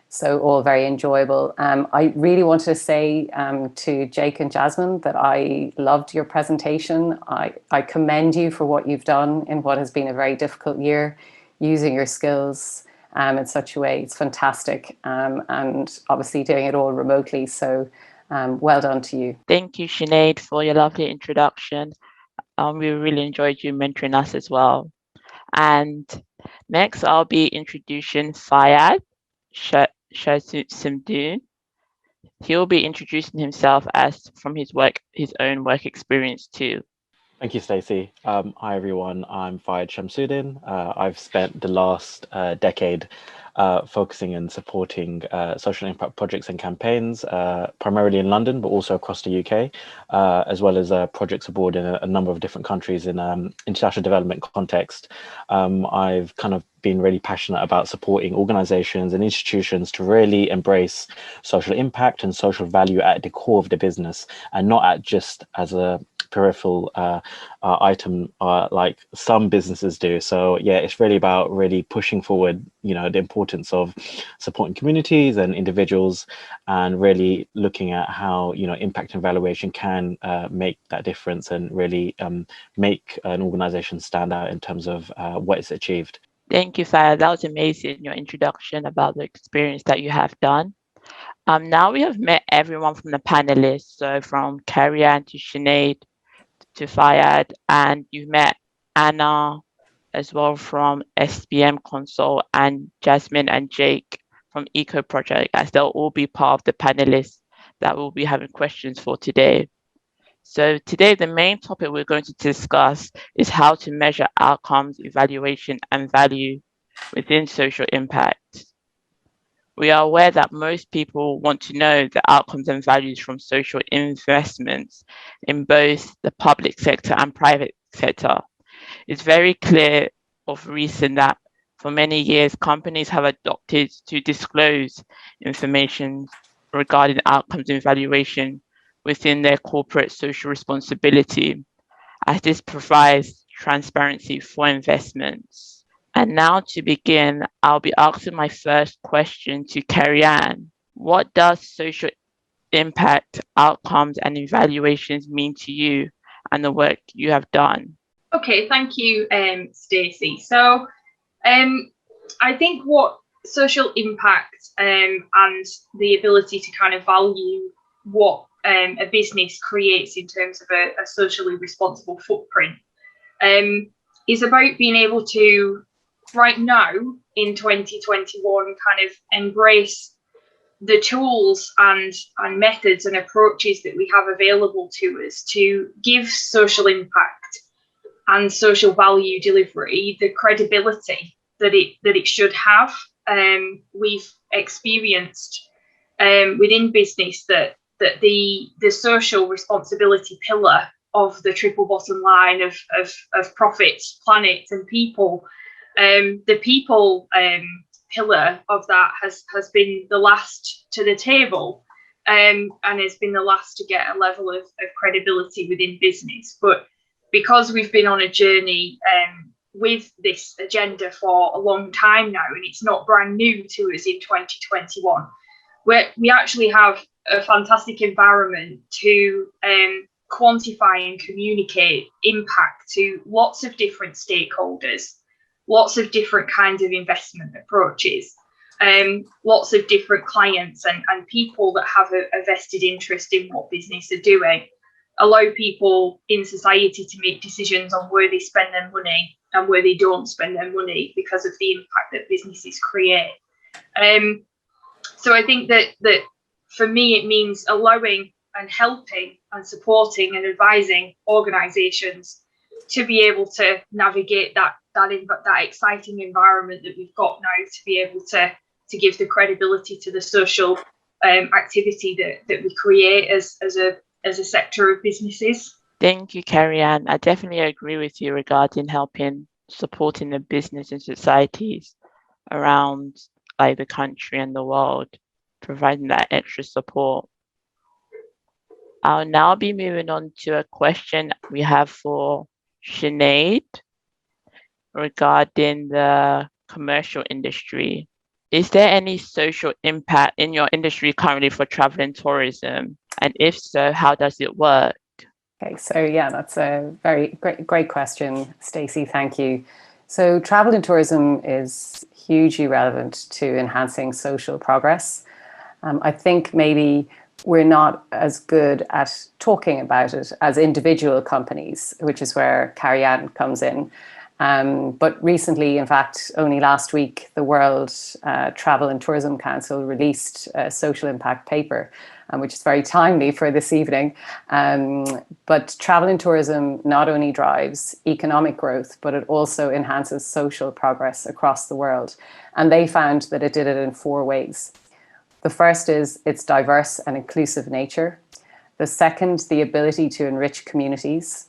So all very enjoyable. I really wanted to say to Jake and Jasmine that I loved your presentation. I commend you for what you've done in what has been a very difficult year, using your skills in such a way. It's fantastic. And obviously doing it all remotely. So well done to you. Thank you, Sinead, for your lovely introduction. We really enjoyed you mentoring us as well. And next, I'll be introducing Fayad Simdoon. He'll be introducing himself as from his own work experience too. Thank you, Stacey. Hi, everyone. I'm Fayed Shamsuddin. I've spent the last decade focusing and supporting social impact projects and campaigns, primarily in London, but also across the UK, as well as projects abroad in a number of different countries in international development context. I've kind of been really passionate about supporting organizations and institutions to really embrace social impact and social value at the core of the business, and not at just as a peripheral item like some businesses do. So yeah, it's really about really pushing forward, the importance of supporting communities and individuals, and really looking at how impact and valuation can make that difference and really make an organization stand out in terms of what it's achieved. Thank you, Fayed. That was amazing, your introduction about the experience that you have done. Now we have met everyone from the panelists, so from Carrie-Anne to Sinead to Fayed, and you've met Anna as well from SBM Consult, and Jasmine and Jake from Eco Project, as they'll all be part of the panelists that we'll be having questions for today. So today, the main topic we're going to discuss is how to measure outcomes, evaluation, and value within social impact. We are aware that most people want to know the outcomes and values from social investments in both the public sector and private sector. It's very clear of recent that for many years, companies have adopted to disclose information regarding outcomes and valuation within their corporate social responsibility, as this provides transparency for investments. And now to begin, I'll be asking my first question to Carrie-Anne. What does social impact, outcomes, and evaluations mean to you and the work you have done? Okay, thank you, Stacey. So I think what social impact and the ability to kind of value what a business creates in terms of a socially responsible footprint is about being able to, right now in 2021, kind of embrace the tools and methods and approaches that we have available to us to give social impact and social value delivery the credibility that it should have. We've experienced within business that the social responsibility pillar of the triple bottom line of profits, planet, and people, the people pillar of that has been the last to the table, and has been the last to get a level of credibility within business. But because we've been on a journey with this agenda for a long time now, and it's not brand new to us in 2021, we actually have a fantastic environment to quantify and communicate impact to lots of different stakeholders, lots of different kinds of investment approaches, lots of different clients and people that have a vested interest in what business are doing, allow people in society to make decisions on where they spend their money and where they don't spend their money because of the impact that businesses create. So I think that for me, it means allowing and helping and supporting and advising organisations to be able to navigate that exciting environment that we've got now, to be able to give the credibility to the social activity that we create as a sector of businesses. Thank you, Carrie-Anne. I definitely agree with you regarding supporting the business and societies around like the country and the world, providing that extra support. I'll now be moving on to a question we have for Sinead regarding the commercial industry. Is there any social impact in your industry currently for travel and tourism? And if so, how does it work? Okay, so yeah, that's a very great question, Stacey. Thank you. So travel and tourism is hugely relevant to enhancing social progress. I think maybe we're not as good at talking about it as individual companies, which is where Carrie-Anne comes in. But recently, in fact, only last week, the World Travel and Tourism Council released a social impact paper, which is very timely for this evening. But travel and tourism not only drives economic growth, but it also enhances social progress across the world. And they found that it did it in 4 ways. The first is its diverse and inclusive nature. The second, the ability to enrich communities.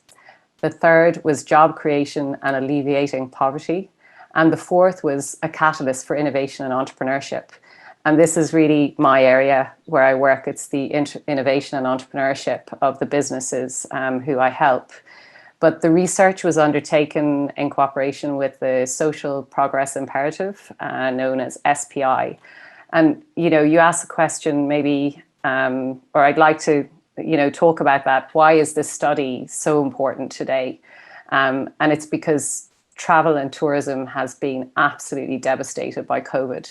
The third was job creation and alleviating poverty. And the fourth was a catalyst for innovation and entrepreneurship. And this is really my area where I work. It's the innovation and entrepreneurship of the businesses who I help. But the research was undertaken in cooperation with the Social Progress Imperative, known as SPI. And, you know, you asked the question maybe, or I'd like to, you know, talk about that. Why is this study so important today? And it's because travel and tourism has been absolutely devastated by COVID.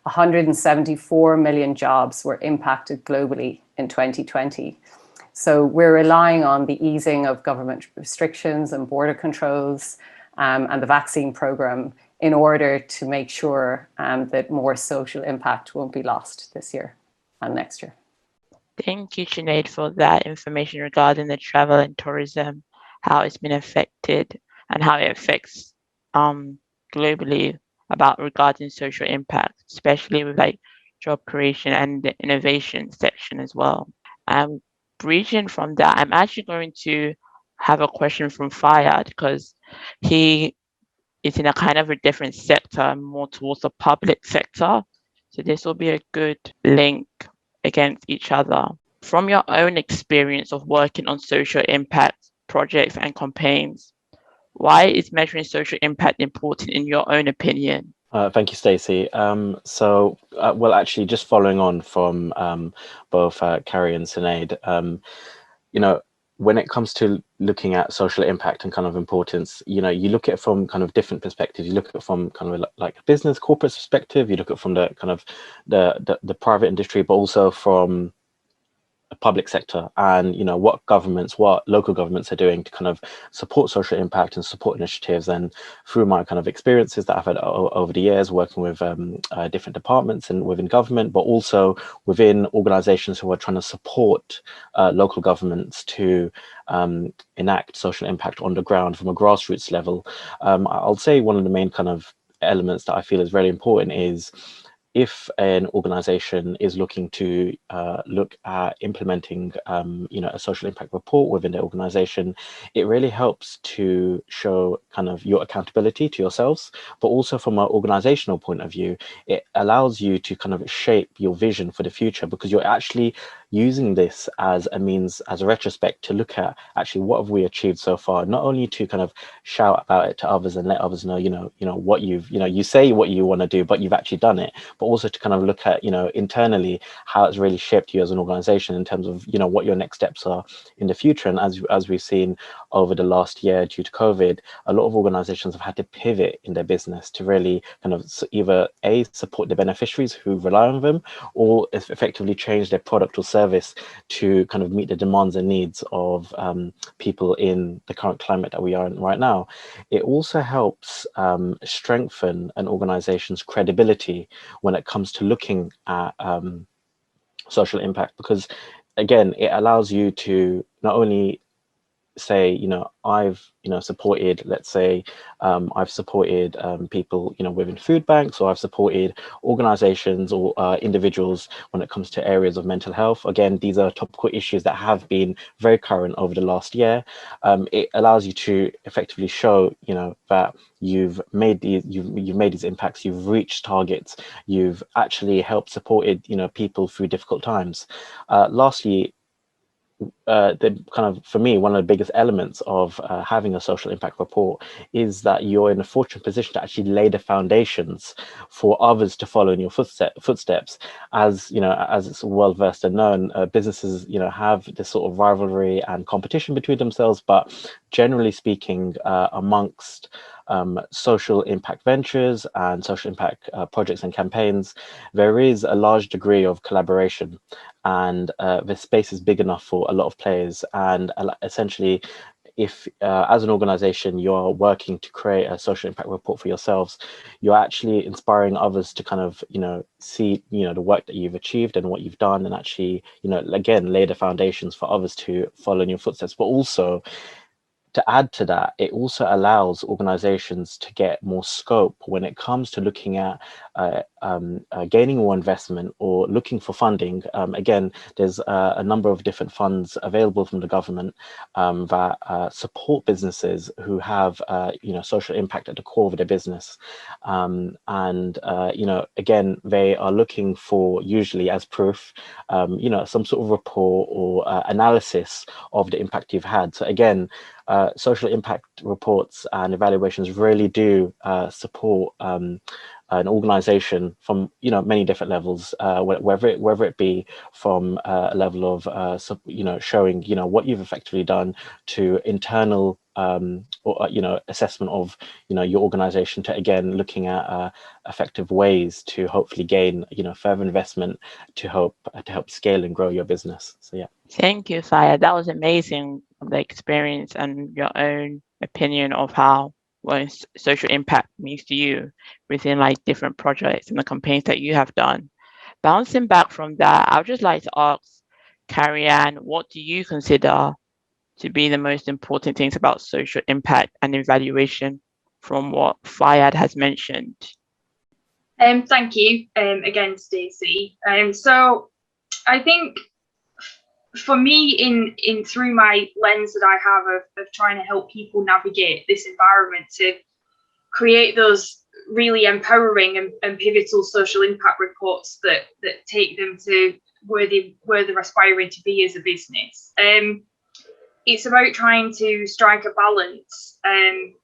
174 million jobs were impacted globally in 2020. So we're relying on the easing of government restrictions and border controls and the vaccine program in order to make sure that more social impact won't be lost this year and next year. Thank you, Sinead, for that information regarding the travel and tourism, how it's been affected and how it affects globally about regarding social impact, especially with like job creation and the innovation section as well. Bridging from that, I'm actually going to have a question from Fayad because he is in a kind of a different sector, more towards the public sector. So this will be a good link against each other. From your own experience of working on social impact projects and campaigns, why is measuring social impact important in your own opinion? Thank you, Stacey. Well, actually, just following on from both Carrie and Sinead, you know, when it comes to looking at social impact and kind of importance, you know, you look at it from kind of different perspectives. You look at it from kind of like a business, corporate perspective. You look at it from the kind of the private industry, but also from a public sector, and you know what local governments are doing to kind of support social impact and support initiatives. And through my kind of experiences that I've had over the years working with different departments and within government, but also within organizations who are trying to support local governments to enact social impact on the ground from a grassroots level, I'll say one of the main kind of elements that I feel is very important is if an organization is looking to look at implementing, you know, a social impact report within the organization, it really helps to show kind of your accountability to yourselves, but also from an organizational point of view, it allows you to kind of shape your vision for the future, because you're actually using this as a means, as a retrospect, to look at actually what have we achieved so far, not only to kind of shout about it to others and let others know, you know what you've, you know, you say what you want to do, but you've actually done it, but also to kind of look at, you know, internally how it's really shaped you as an organization in terms of, you know, what your next steps are in the future. And as we've seen over the last year due to COVID, a lot of organizations have had to pivot in their business to really kind of either support the beneficiaries who rely on them, or effectively change their product or service to kind of meet the demands and needs of people in the current climate that we are in right now. It also helps strengthen an organization's credibility when it comes to looking at social impact, because again, it allows you to not only say, you know, I've, you know, supported, let's say, I've supported people, you know, within food banks, or I've supported organizations or individuals when it comes to areas of mental health. Again, these are topical issues that have been very current over the last year. It allows you to effectively show, you know, that you've made these impacts, you've reached targets, you've actually helped supported, you know, people through difficult times. Lastly, the kind of, for me, one of the biggest elements of having a social impact report is that you're in a fortunate position to actually lay the foundations for others to follow in your footsteps. As you know, as it's well versed and known, businesses, you know, have this sort of rivalry and competition between themselves, but generally speaking, amongst social impact ventures and social impact projects and campaigns, there is a large degree of collaboration, and the space is big enough for a lot of players. And essentially, if as an organization you're working to create a social impact report for yourselves, you're actually inspiring others to kind of, you know, see, you know, the work that you've achieved and what you've done, and actually, you know, again, lay the foundations for others to follow in your footsteps. But also, to add to that, it also allows organizations to get more scope when it comes to looking at gaining more investment or looking for funding. Again, there's a number of different funds available from the government that support businesses who have you know, social impact at the core of their business. And you know, again, they are looking for, usually as proof, you know, some sort of report or analysis of the impact you've had. So again, social impact reports and evaluations really do support an organization from, you know, many different levels, whether it be from a level of you know, showing, you know, what you've effectively done, to internal or you know, assessment of, you know, your organization, to again looking at effective ways to hopefully gain, you know, further investment to help scale and grow your business. So yeah. Thank you, Saya. That was amazing, the experience and your own opinion of how what social impact means to you within like different projects and the campaigns that you have done. Bouncing back from that, I would just like to ask Carrie-Anne, what do you consider to be the most important things about social impact and evaluation from what Fayad has mentioned? Thank you again, Stacey. So I think for me, in through my lens that I have of trying to help people navigate this environment to create those really empowering and pivotal social impact reports that take them to where they're aspiring to be as a business. It's about trying to strike a balance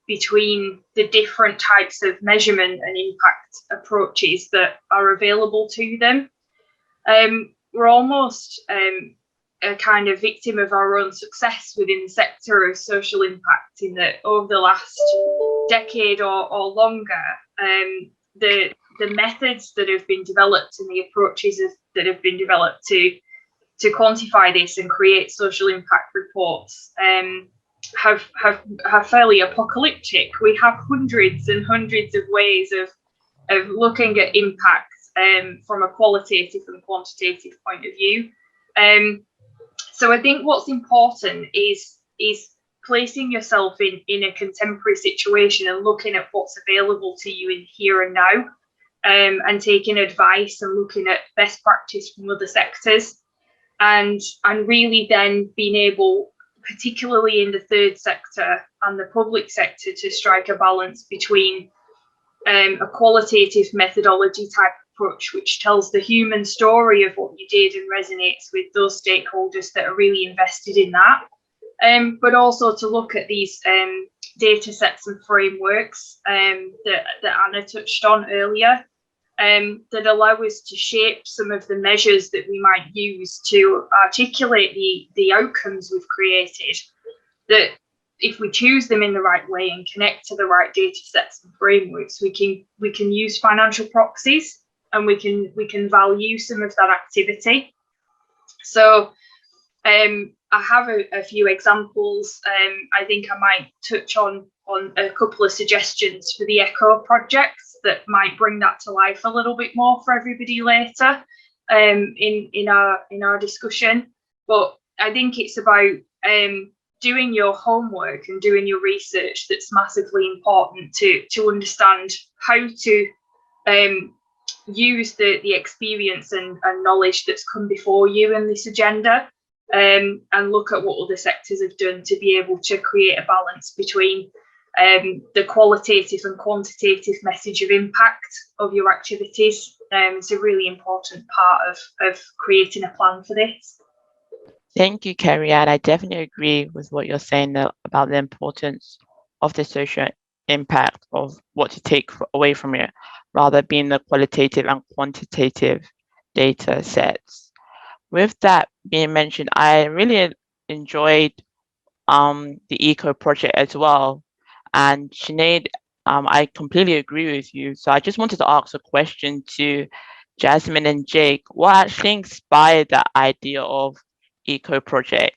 between the different types of measurement and impact approaches that are available to them. We're almost a kind of victim of our own success within the sector of social impact, in that over the last decade or longer, the methods that have been developed and the approaches that have been developed to quantify this and create social impact reports have fairly apocalyptic. We have hundreds and hundreds of ways of looking at impact from a qualitative and quantitative point of view. So I think what's important is placing yourself in a contemporary situation and looking at what's available to you in here and now, and taking advice and looking at best practice from other sectors, and really then being able, particularly in the third sector and the public sector, to strike a balance between a qualitative methodology type approach, which tells the human story of what you did and resonates with those stakeholders that are really invested in that, but also to look at these data sets and frameworks that Anna touched on earlier, that allow us to shape some of the measures that we might use to articulate the outcomes we've created, that if we choose them in the right way and connect to the right data sets and frameworks, we can use financial proxies, and we can value some of that activity. So I have a few examples. I think I might touch on a couple of suggestions for the ECHO projects that might bring that to life a little bit more for everybody later in our discussion. But I think it's about doing your homework and doing your research that's massively important to understand how to use the experience and knowledge that's come before you in this agenda, and look at what other sectors have done to be able to create a balance between the qualitative and quantitative message of impact of your activities. It's a really important part of creating a plan for this. Thank you, Carrie Ann. I definitely agree with what you're saying about the importance of the social impact of what to take away from it, rather being the qualitative and quantitative data sets. With that being mentioned, I really enjoyed the Eco project as well. And Sinead, I completely agree with you. So I just wanted to ask a question to Jasmine and Jake. What actually inspired that idea of Eco project?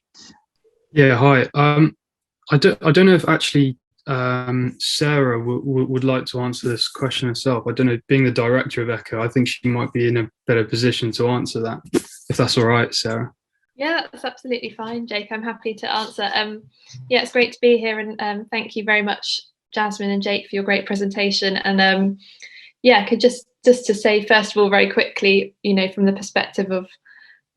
Yeah, hi. I don't know if actually Sarah would like to answer this question herself. I don't know, being the director of ECHO, I think she might be in a better position to answer that, if that's all right, Sarah. Yeah, that's absolutely fine, Jake. I'm happy to answer. Yeah, it's great to be here, and thank you very much, Jasmine and Jake, for your great presentation. And yeah, I could just to say, first of all, very quickly, you know, from the perspective of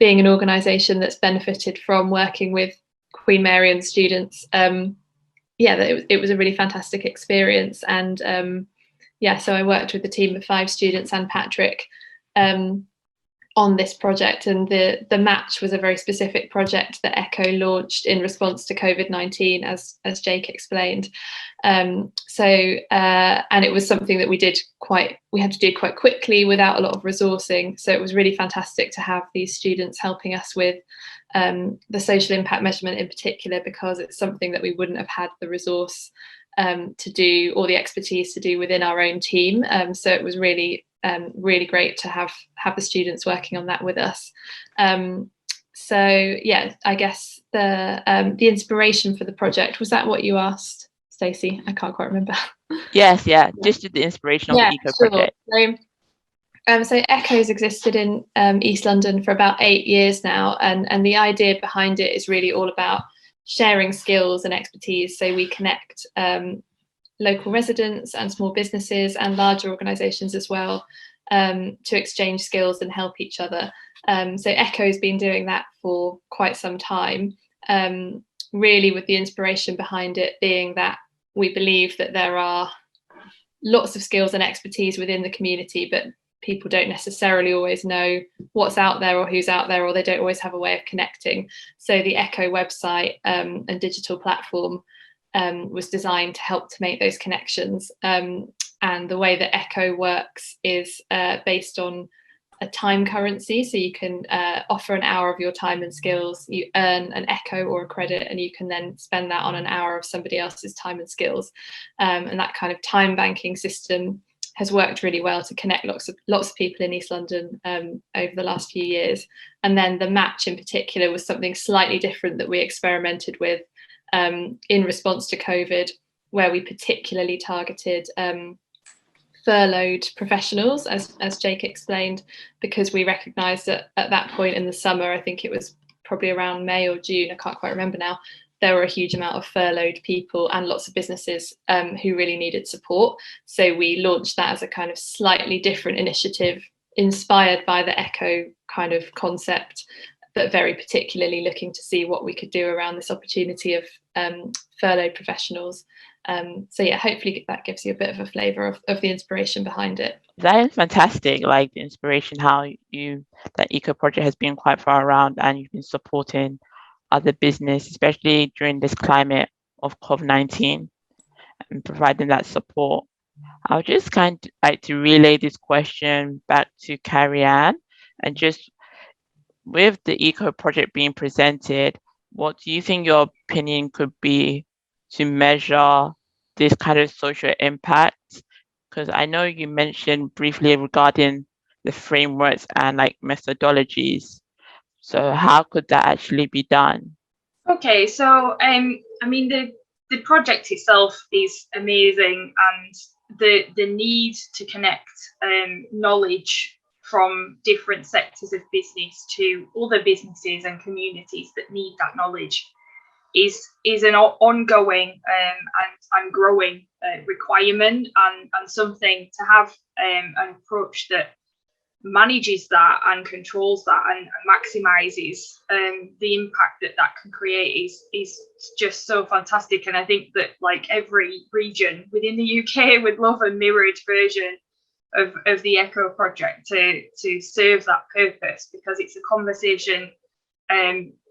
being an organisation that's benefited from working with Queen Mary and students, yeah, it was a really fantastic experience. And yeah, so I worked with a team of 5 students and Patrick on this project, and the match was a very specific project that ECHO launched in response to COVID-19, as Jake explained. And it was something that we had to do quite quickly without a lot of resourcing. So it was really fantastic to have these students helping us with the social impact measurement in particular, because it's something that we wouldn't have had the resource to do, or the expertise to do within our own team. So it was really great to have the students working on that with us. So yeah, I guess the inspiration for the project, was that what you asked, Stacey? I can't quite remember. Yes, yeah, just the inspiration of the Eco project. So ECHO's existed in East London for about 8 years now, and the idea behind it is really all about sharing skills and expertise. So we connect local residents and small businesses and larger organisations as well to exchange skills and help each other. So ECHO's been doing that for quite some time, really with the inspiration behind it being that we believe that there are lots of skills and expertise within the community, but people don't necessarily always know what's out there or who's out there, or they don't always have a way of connecting. So the ECHO website and digital platform was designed to help to make those connections. And the way that ECHO works is based on a time currency. So you can offer an hour of your time and skills, you earn an ECHO or a credit, and you can then spend that on an hour of somebody else's time and skills. And that kind of time banking system has worked really well to connect lots of people in East London over the last few years. And then the match in particular was something slightly different that we experimented with in response to COVID, where we particularly targeted furloughed professionals, as Jake explained, because we recognised that at that point in the summer, I think it was probably around May or June, I can't quite remember now, there were a huge amount of furloughed people and lots of businesses who really needed support. So we launched that as a kind of slightly different initiative, inspired by the ECHO kind of concept, but very particularly looking to see what we could do around this opportunity of furloughed professionals. So yeah, hopefully that gives you a bit of a flavour of the inspiration behind it. That is fantastic, like the inspiration, how that Eco project has been quite far around, and you've been supporting other business, especially during this climate of COVID-19, and providing that support. I would just kind of like to relay this question back to Carrie Ann, and just with the Eco project being presented, what do you think your opinion could be to measure this kind of social impact? Because I know you mentioned briefly regarding the frameworks and like methodologies. So how could that actually be done? Okay, so I mean the project itself is amazing, and the need to connect knowledge from different sectors of business to other businesses and communities that need that knowledge is an ongoing and growing requirement, and something to have an approach that manages that and controls that and maximizes the impact that can create is just so fantastic. And I think that like every region within the UK would love a mirrored version of the ECHO project to serve that purpose, because it's a conversation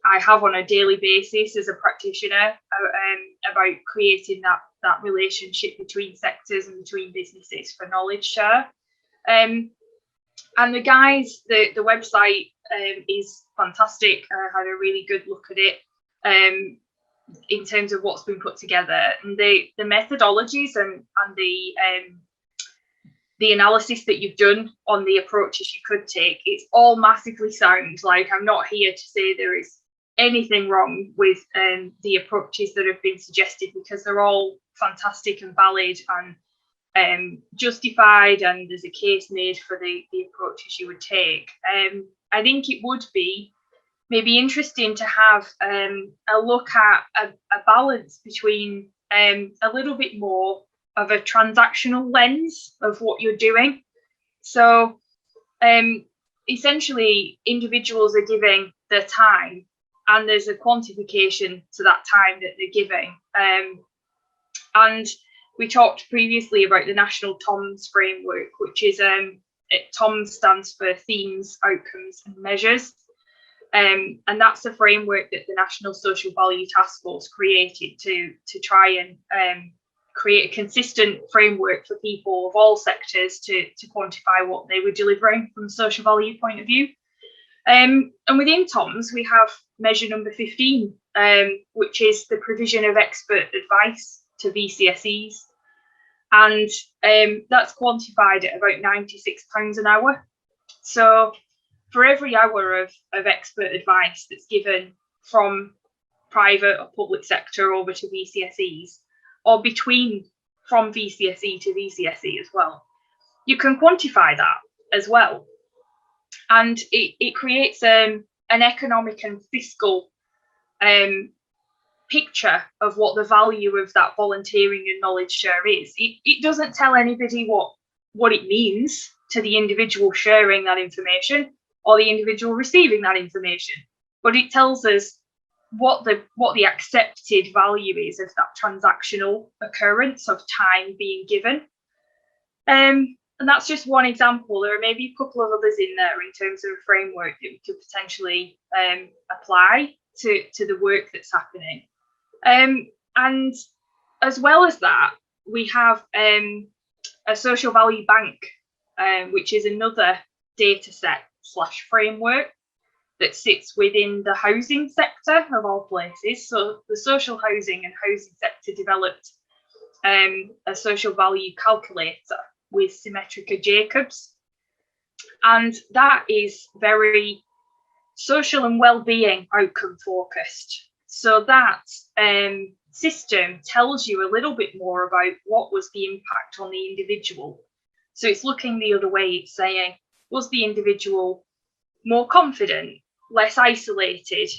I have on a daily basis as a practitioner about creating that relationship between sectors and between businesses for knowledge share. And the guys, the website is fantastic. I had a really good look at it in terms of what's been put together, and the methodologies and the analysis that you've done on the approaches you could take. It's all massively sound. Like, I'm not here to say there is anything wrong with the approaches that have been suggested, because they're all fantastic and valid and justified, and there's a case made for the approaches you would take. I think it would be maybe interesting to have a look at a balance between a little bit more of a transactional lens of what you're doing. So essentially, individuals are giving their time, and there's a quantification to that time that they're giving. And we talked previously about the National TOMS framework, which is TOMS stands for Themes, Outcomes and Measures. And that's a framework that the National Social Value Task Force created to try and create a consistent framework for people of all sectors to quantify what they were delivering from a social value point of view. And within TOMS, we have measure number 15, which is the provision of expert advice to VCSEs. And that's quantified at about £96 an hour. So for every hour of expert advice that's given from private or public sector over to VCSEs, or from VCSE to VCSE as well, you can quantify that as well. And it creates an economic and fiscal picture of what the value of that volunteering and knowledge share is. It doesn't tell anybody what it means to the individual sharing that information or the individual receiving that information, but it tells us what the accepted value is of that transactional occurrence of time being given. And that's just one example. There are maybe a couple of others in there in terms of a framework that we could potentially apply to the work that's happening. And as well as that, we have a social value bank, which is another data set / framework that sits within the housing sector of all places. So the social housing and housing sector developed a social value calculator with Symmetrica Jacobs. And that is very social and well-being outcome focused. So that system tells you a little bit more about what was the impact on the individual. So it's looking the other way. It's saying, was the individual more confident, less isolated,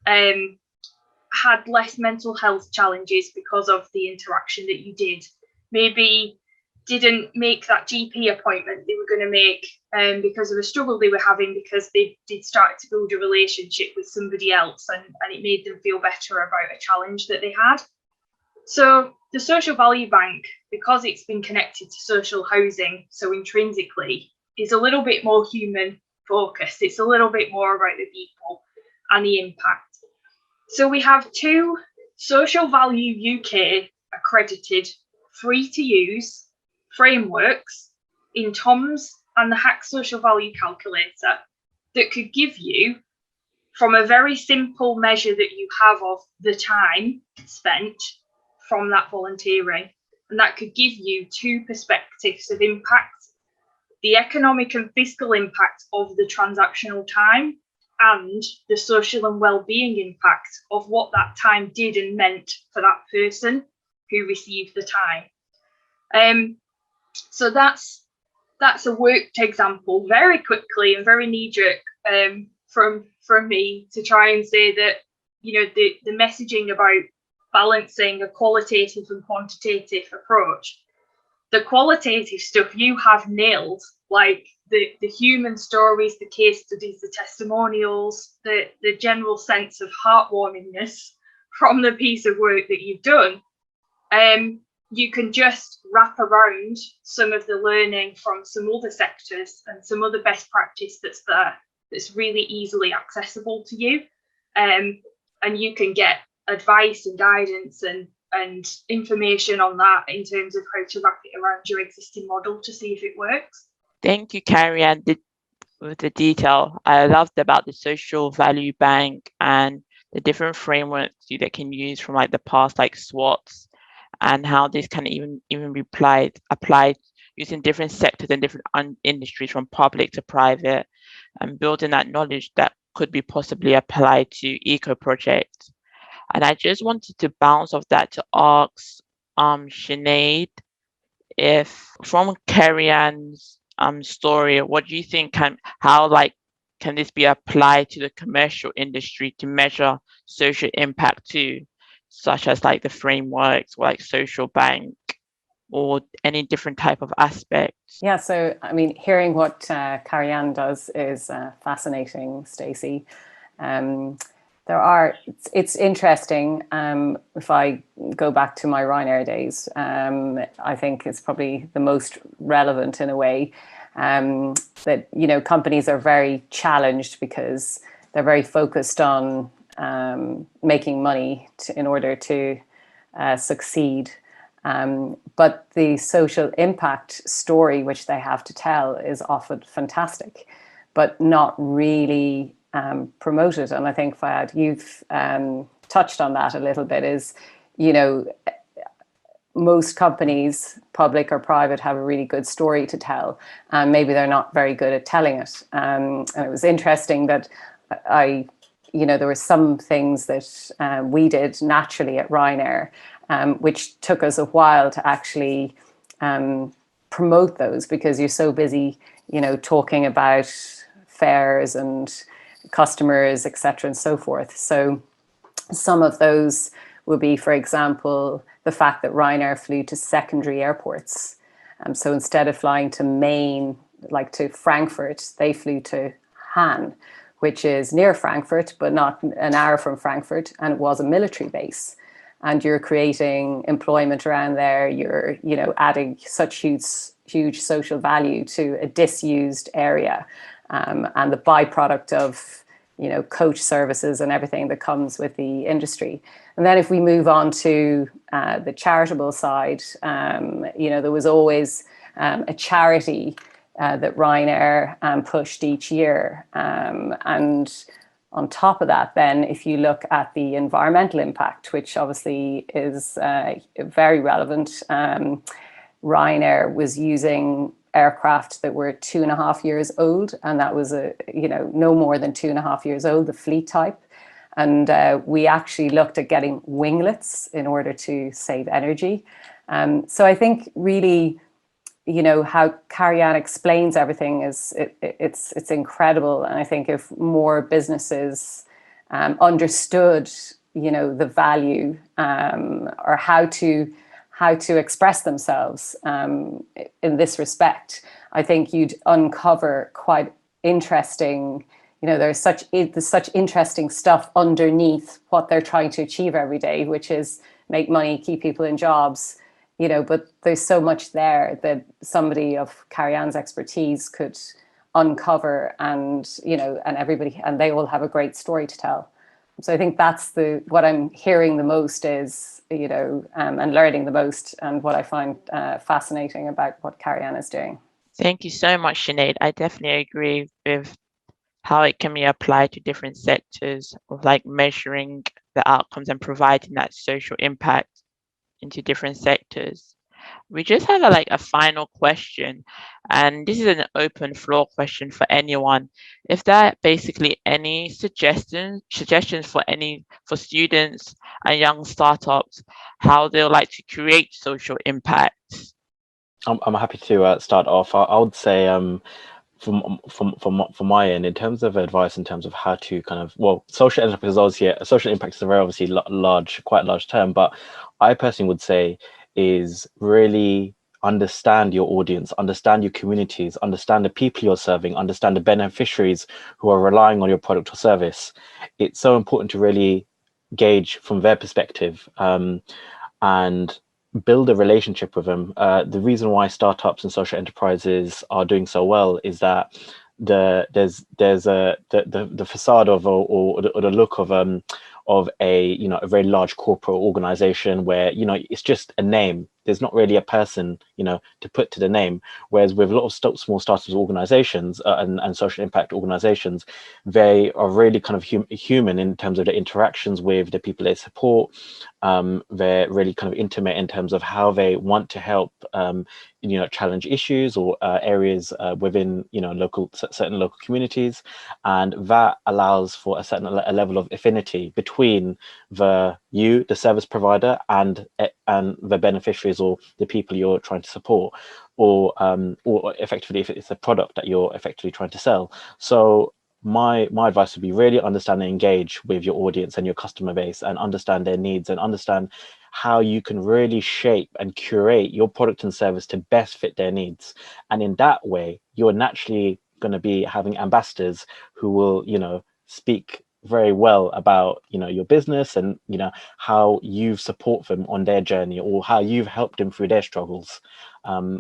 had less mental health challenges because of the interaction that you did, maybe didn't make that GP appointment they were going to make because of a struggle they were having because they did start to build a relationship with somebody else, and it made them feel better about a challenge that they had. So the social value bank, because it's been connected to social housing so intrinsically, is a little bit more human focused. It's a little bit more about the people and the impact. So we have 2 Social Value UK accredited, free to use frameworks in TOMS and the Hack Social Value Calculator that could give you, from a very simple measure that you have of the time spent from that volunteering, and that could give you 2 perspectives of impact: the economic and fiscal impact of the transactional time and the social and well-being impact of what that time did and meant for that person who received the time. So that's a worked example, very quickly and very knee-jerk from me, to try and say that, you know, the messaging about balancing a qualitative and quantitative approach. The qualitative stuff you have nailed, like the human stories, the case studies, the testimonials, the general sense of heartwarmingness from the piece of work that you've done. You can just wrap around some of the learning from some other sectors and some other best practice that's there, that's really easily accessible to you. and you can get advice and guidance and information on that in terms of how to wrap it around your existing model to see if it works. Thank you, Carrie, and with the detail. I loved about the social value bank and the different frameworks that can use from like the past, like SWOTs, and how this can even be applied using different sectors and different industries from public to private, and building that knowledge that could be possibly applied to eco projects. And I just wanted to bounce off that to ask Sinead, if from Carrie Ann's story, what do you think can this be applied to the commercial industry to measure social impact too, such as like the frameworks or like social bank or any different type of aspects? Yeah, so I mean, hearing what Carrie Ann does is fascinating, Stacey. It's interesting. If I go back to my Ryanair days, I think it's probably the most relevant in a way. That, you know, companies are very challenged because they're very focused on making money in order to succeed. But the social impact story which they have to tell is often fantastic, but not really promoted. And I think, Fayad, you've touched on that a little bit, is, you know, most companies, public or private, have a really good story to tell, and maybe they're not very good at telling it. And it was interesting that there were some things that we did naturally at Ryanair, which took us a while to actually promote those, because you're so busy, you know, talking about fares and customers, etc., and so forth. So some of those would be, for example, the fact that Ryanair flew to secondary airports. So instead of flying to Maine, like to Frankfurt, they flew to Hahn, which is near Frankfurt, but not an hour from Frankfurt, and it was a military base. And you're creating employment around there. You're, you know, adding such huge social value to a disused area, and the byproduct of, you know, coach services and everything that comes with the industry. And then if we move on to the charitable side, you know, there was always a charity that Ryanair pushed each year. And on top of that, then, if you look at the environmental impact, which obviously is very relevant, Ryanair was using aircraft that were 2.5 years old, and that was no more than 2.5 years old, the fleet type. And we actually looked at getting winglets in order to save energy. So I think really, you know, how Carrie Ann explains everything it's incredible. And I think if more businesses understood, you know, the value or how to express themselves in this respect, I think you'd uncover quite interesting, you know, there's such interesting stuff underneath what they're trying to achieve every day, which is make money, keep people in jobs, you know, but there's so much there that somebody of Carrie Ann's expertise could uncover, and, you know, and they all have a great story to tell. So I think that's what I'm hearing the most is, you know, and learning the most, and what I find fascinating about what Carrie Ann is doing. Thank you so much, Sinead. I definitely agree with how it can be applied to different sectors of like measuring the outcomes and providing that social impact into different sectors. We just have a final question, and this is an open floor question for anyone. If there are basically any suggestions for students and young startups, how they'll like to create social impact. I'm happy to start off. I would say from my end, in terms of advice, in terms of how to social enterprise is obviously social impact is a very obviously quite large term, but I personally would say is really understand your audience, understand your communities, understand the people you're serving, understand the beneficiaries who are relying on your product or service. It's so important to really gauge from their perspective and build a relationship with them. The reason why startups and social enterprises are doing so well is that the facade of or the look of a a very large corporate organization where it's just a name. There's not really a person to put to the name. Whereas with a lot of small startups organizations and social impact organizations, they are really kind of human in terms of the interactions with the people they support. They're really kind of intimate in terms of how they want to help challenge issues or areas within certain local communities, and that allows for a certain level of affinity between the service provider and the beneficiaries or the people you're trying to support, or effectively if it's a product that you're effectively trying to sell. So my advice would be really understand and engage with your audience and your customer base and understand their needs and understand how you can really shape and curate your product and service to best fit their needs. And in that way, you're naturally going to be having ambassadors who will, speak very well about, your business and, how you support them on their journey or how you've helped them through their struggles.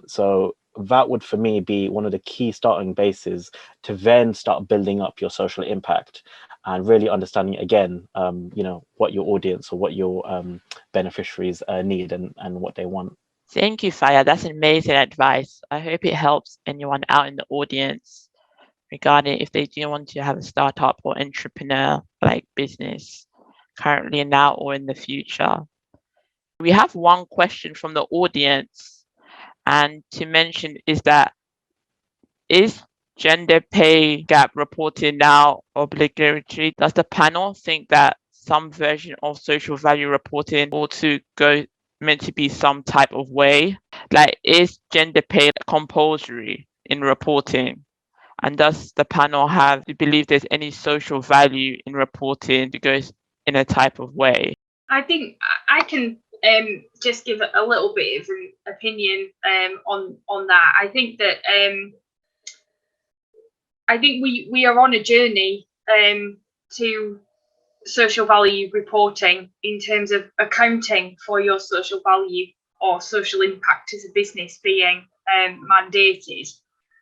So that would, for me, be one of the key starting bases to then start building up your social impact and really understanding again, what your audience or what your beneficiaries need and what they want. Thank you, Faya. That's amazing advice. I hope it helps anyone out in the audience regarding if they do want to have a startup or entrepreneur like business currently now or in the future. We have one question from the audience, and to mention is that, is gender pay gap reporting now obligatory? Does the panel think that some version of social value reporting ought to go meant to be some type of way? Like, is gender pay compulsory in reporting? And does the panel do you believe there's any social value in reporting that goes in a type of way? I think I can just give a little bit of an opinion on that. I think that we are on a journey to social value reporting in terms of accounting for your social value or social impact as a business being mandated.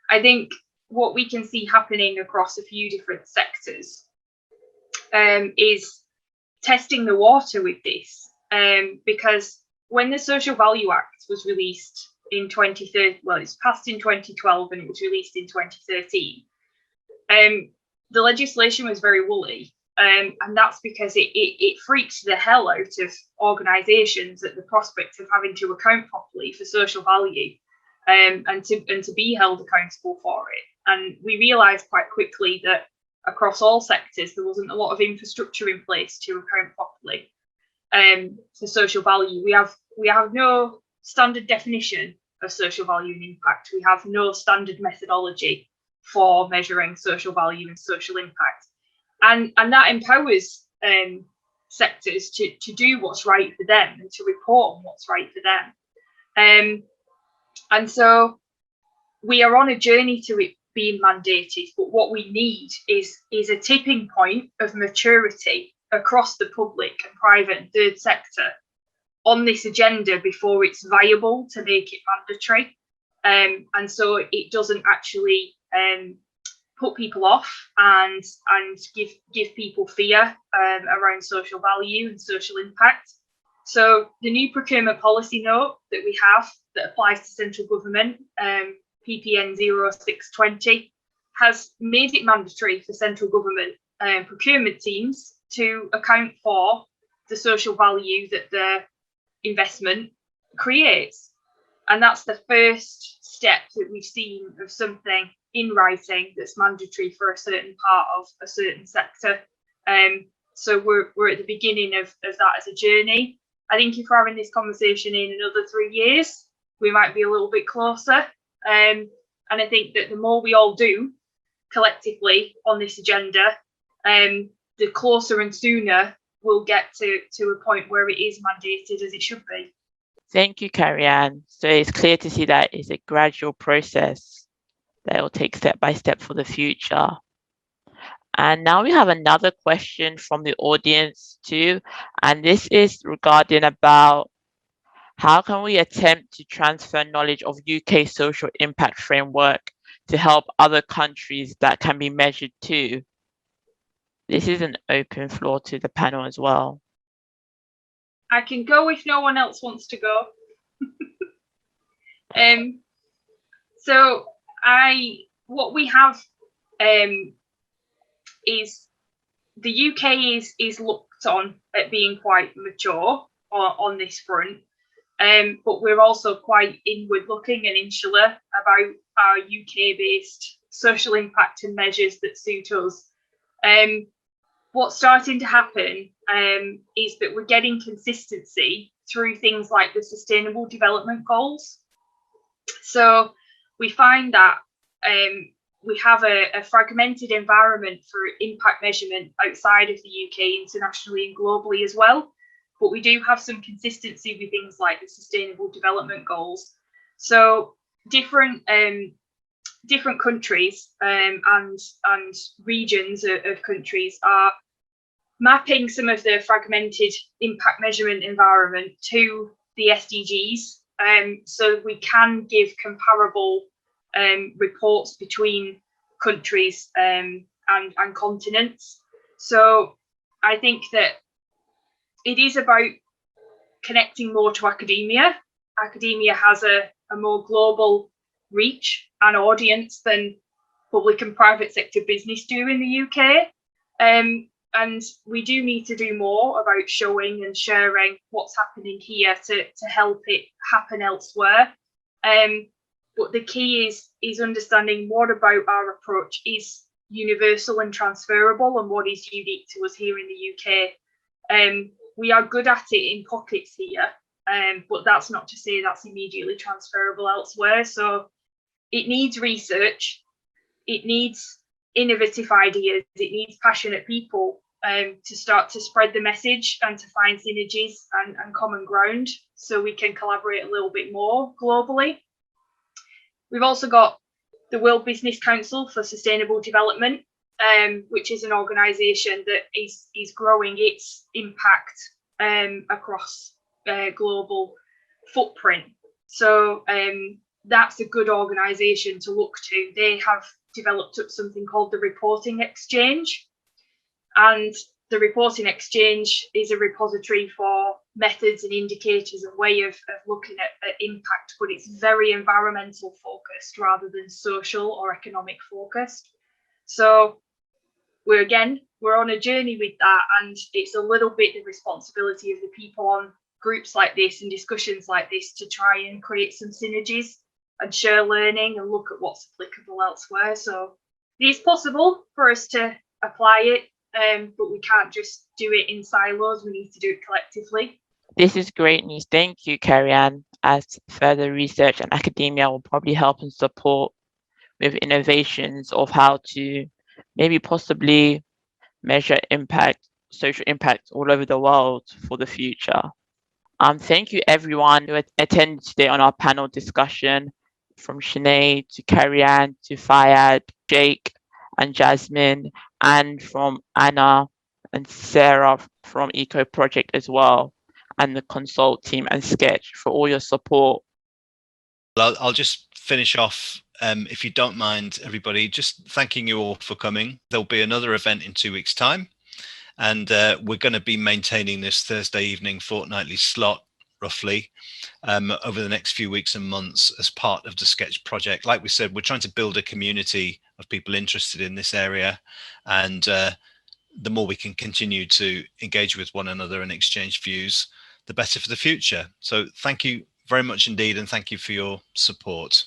I think what we can see happening across a few different sectors is testing the water with this, because when the Social Value Act was released in 2013, well, it's passed in 2012 and it was released in 2013, the legislation was very woolly, and that's because it freaked the hell out of organisations at the prospect of having to account properly for social value, and to be held accountable for it. And we realised quite quickly that across all sectors there wasn't a lot of infrastructure in place to account properly for social value. We have no standard definition of social value and impact. We have no standard methodology for measuring social value and social impact, and that empowers sectors to do what's right for them and to report on what's right for them. And so we are on a journey to it being mandated, but what we need is a tipping point of maturity across the public and private and third sector on this agenda before it's viable to make it mandatory. And so it doesn't actually put people off and give people fear around social value and social impact. So the new procurement policy note that we have that applies to central government, PPN 0620, has made it mandatory for central government procurement teams to account for the social value that their investment creates. And that's the first step that we've seen of something in writing that's mandatory for a certain part of a certain sector. So we're at the beginning of that as a journey. I think if we're having this conversation in another 3 years, we might be a little bit closer. And I think that the more we all do collectively on this agenda, the closer and sooner we'll get to a point where it is mandated as it should be. Thank you, Carrie-Anne. So it's clear to see that it's a gradual process that will take step by step for the future. And now we have another question from the audience too, and this is regarding about how can we attempt to transfer knowledge of UK social impact framework to help other countries that can be measured too? This is an open floor to the panel as well. I can go if no one else wants to go. So what we have is the UK is looked on at being quite mature on this front, but we're also quite inward looking and insular about our UK-based social impact and measures that suit us. What's starting to happen is that we're getting consistency through things like the Sustainable Development Goals. So we find that we have a fragmented environment for impact measurement outside of the UK, internationally and globally as well. But we do have some consistency with things like the Sustainable Development Goals. So different countries and regions of countries are mapping some of the fragmented impact measurement environment to the SDGs, so we can give comparable reports between countries and continents. So I think that it is about connecting more to academia. Academia has a more global reach and audience than public and private sector business do in the UK. And we do need to do more about showing and sharing what's happening here to help it happen elsewhere. But the key is understanding what about our approach is universal and transferable and what is unique to us here in the UK. We are good at it in pockets here, but that's not to say that's immediately transferable elsewhere. So it needs research, it needs innovative ideas, it needs passionate people to start to spread the message and to find synergies and common ground so we can collaborate a little bit more globally. We've also got the World Business Council for Sustainable Development, which is an organisation that is growing its impact across global footprint. So that's a good organisation to look to. They have developed up something called the Reporting Exchange. And the Reporting Exchange is a repository for methods and indicators, a way of looking at impact, but it's very environmental focused rather than social or economic focused. So we're on a journey with that, and it's a little bit the responsibility of the people on groups like this and discussions like this to try and create some synergies and share learning and look at what's applicable elsewhere. So it is possible for us to apply it, but we can't just do it in silos. We need to do it collectively. This is great news. Thank you, Carrie-Anne, as further research and academia will probably help and support with innovations of how to maybe possibly measure impact, social impact all over the world for the future. Thank you everyone who attended today on our panel discussion, from Sinead to Carrie-Anne to Fayad, Jake and Jasmine, and from Anna and Sarah from Eco Project as well, and the Consult team and Sketch for all your support. I'll just finish off, if you don't mind, everybody, just thanking you all for coming. There'll be another event in 2 weeks' time, and we're going to be maintaining this Thursday evening fortnightly slot roughly over the next few weeks and months as part of the Sketch project. Like we said, we're trying to build a community of people interested in this area, and the more we can continue to engage with one another and exchange views, the better for the future. So thank you very much indeed, and thank you for your support.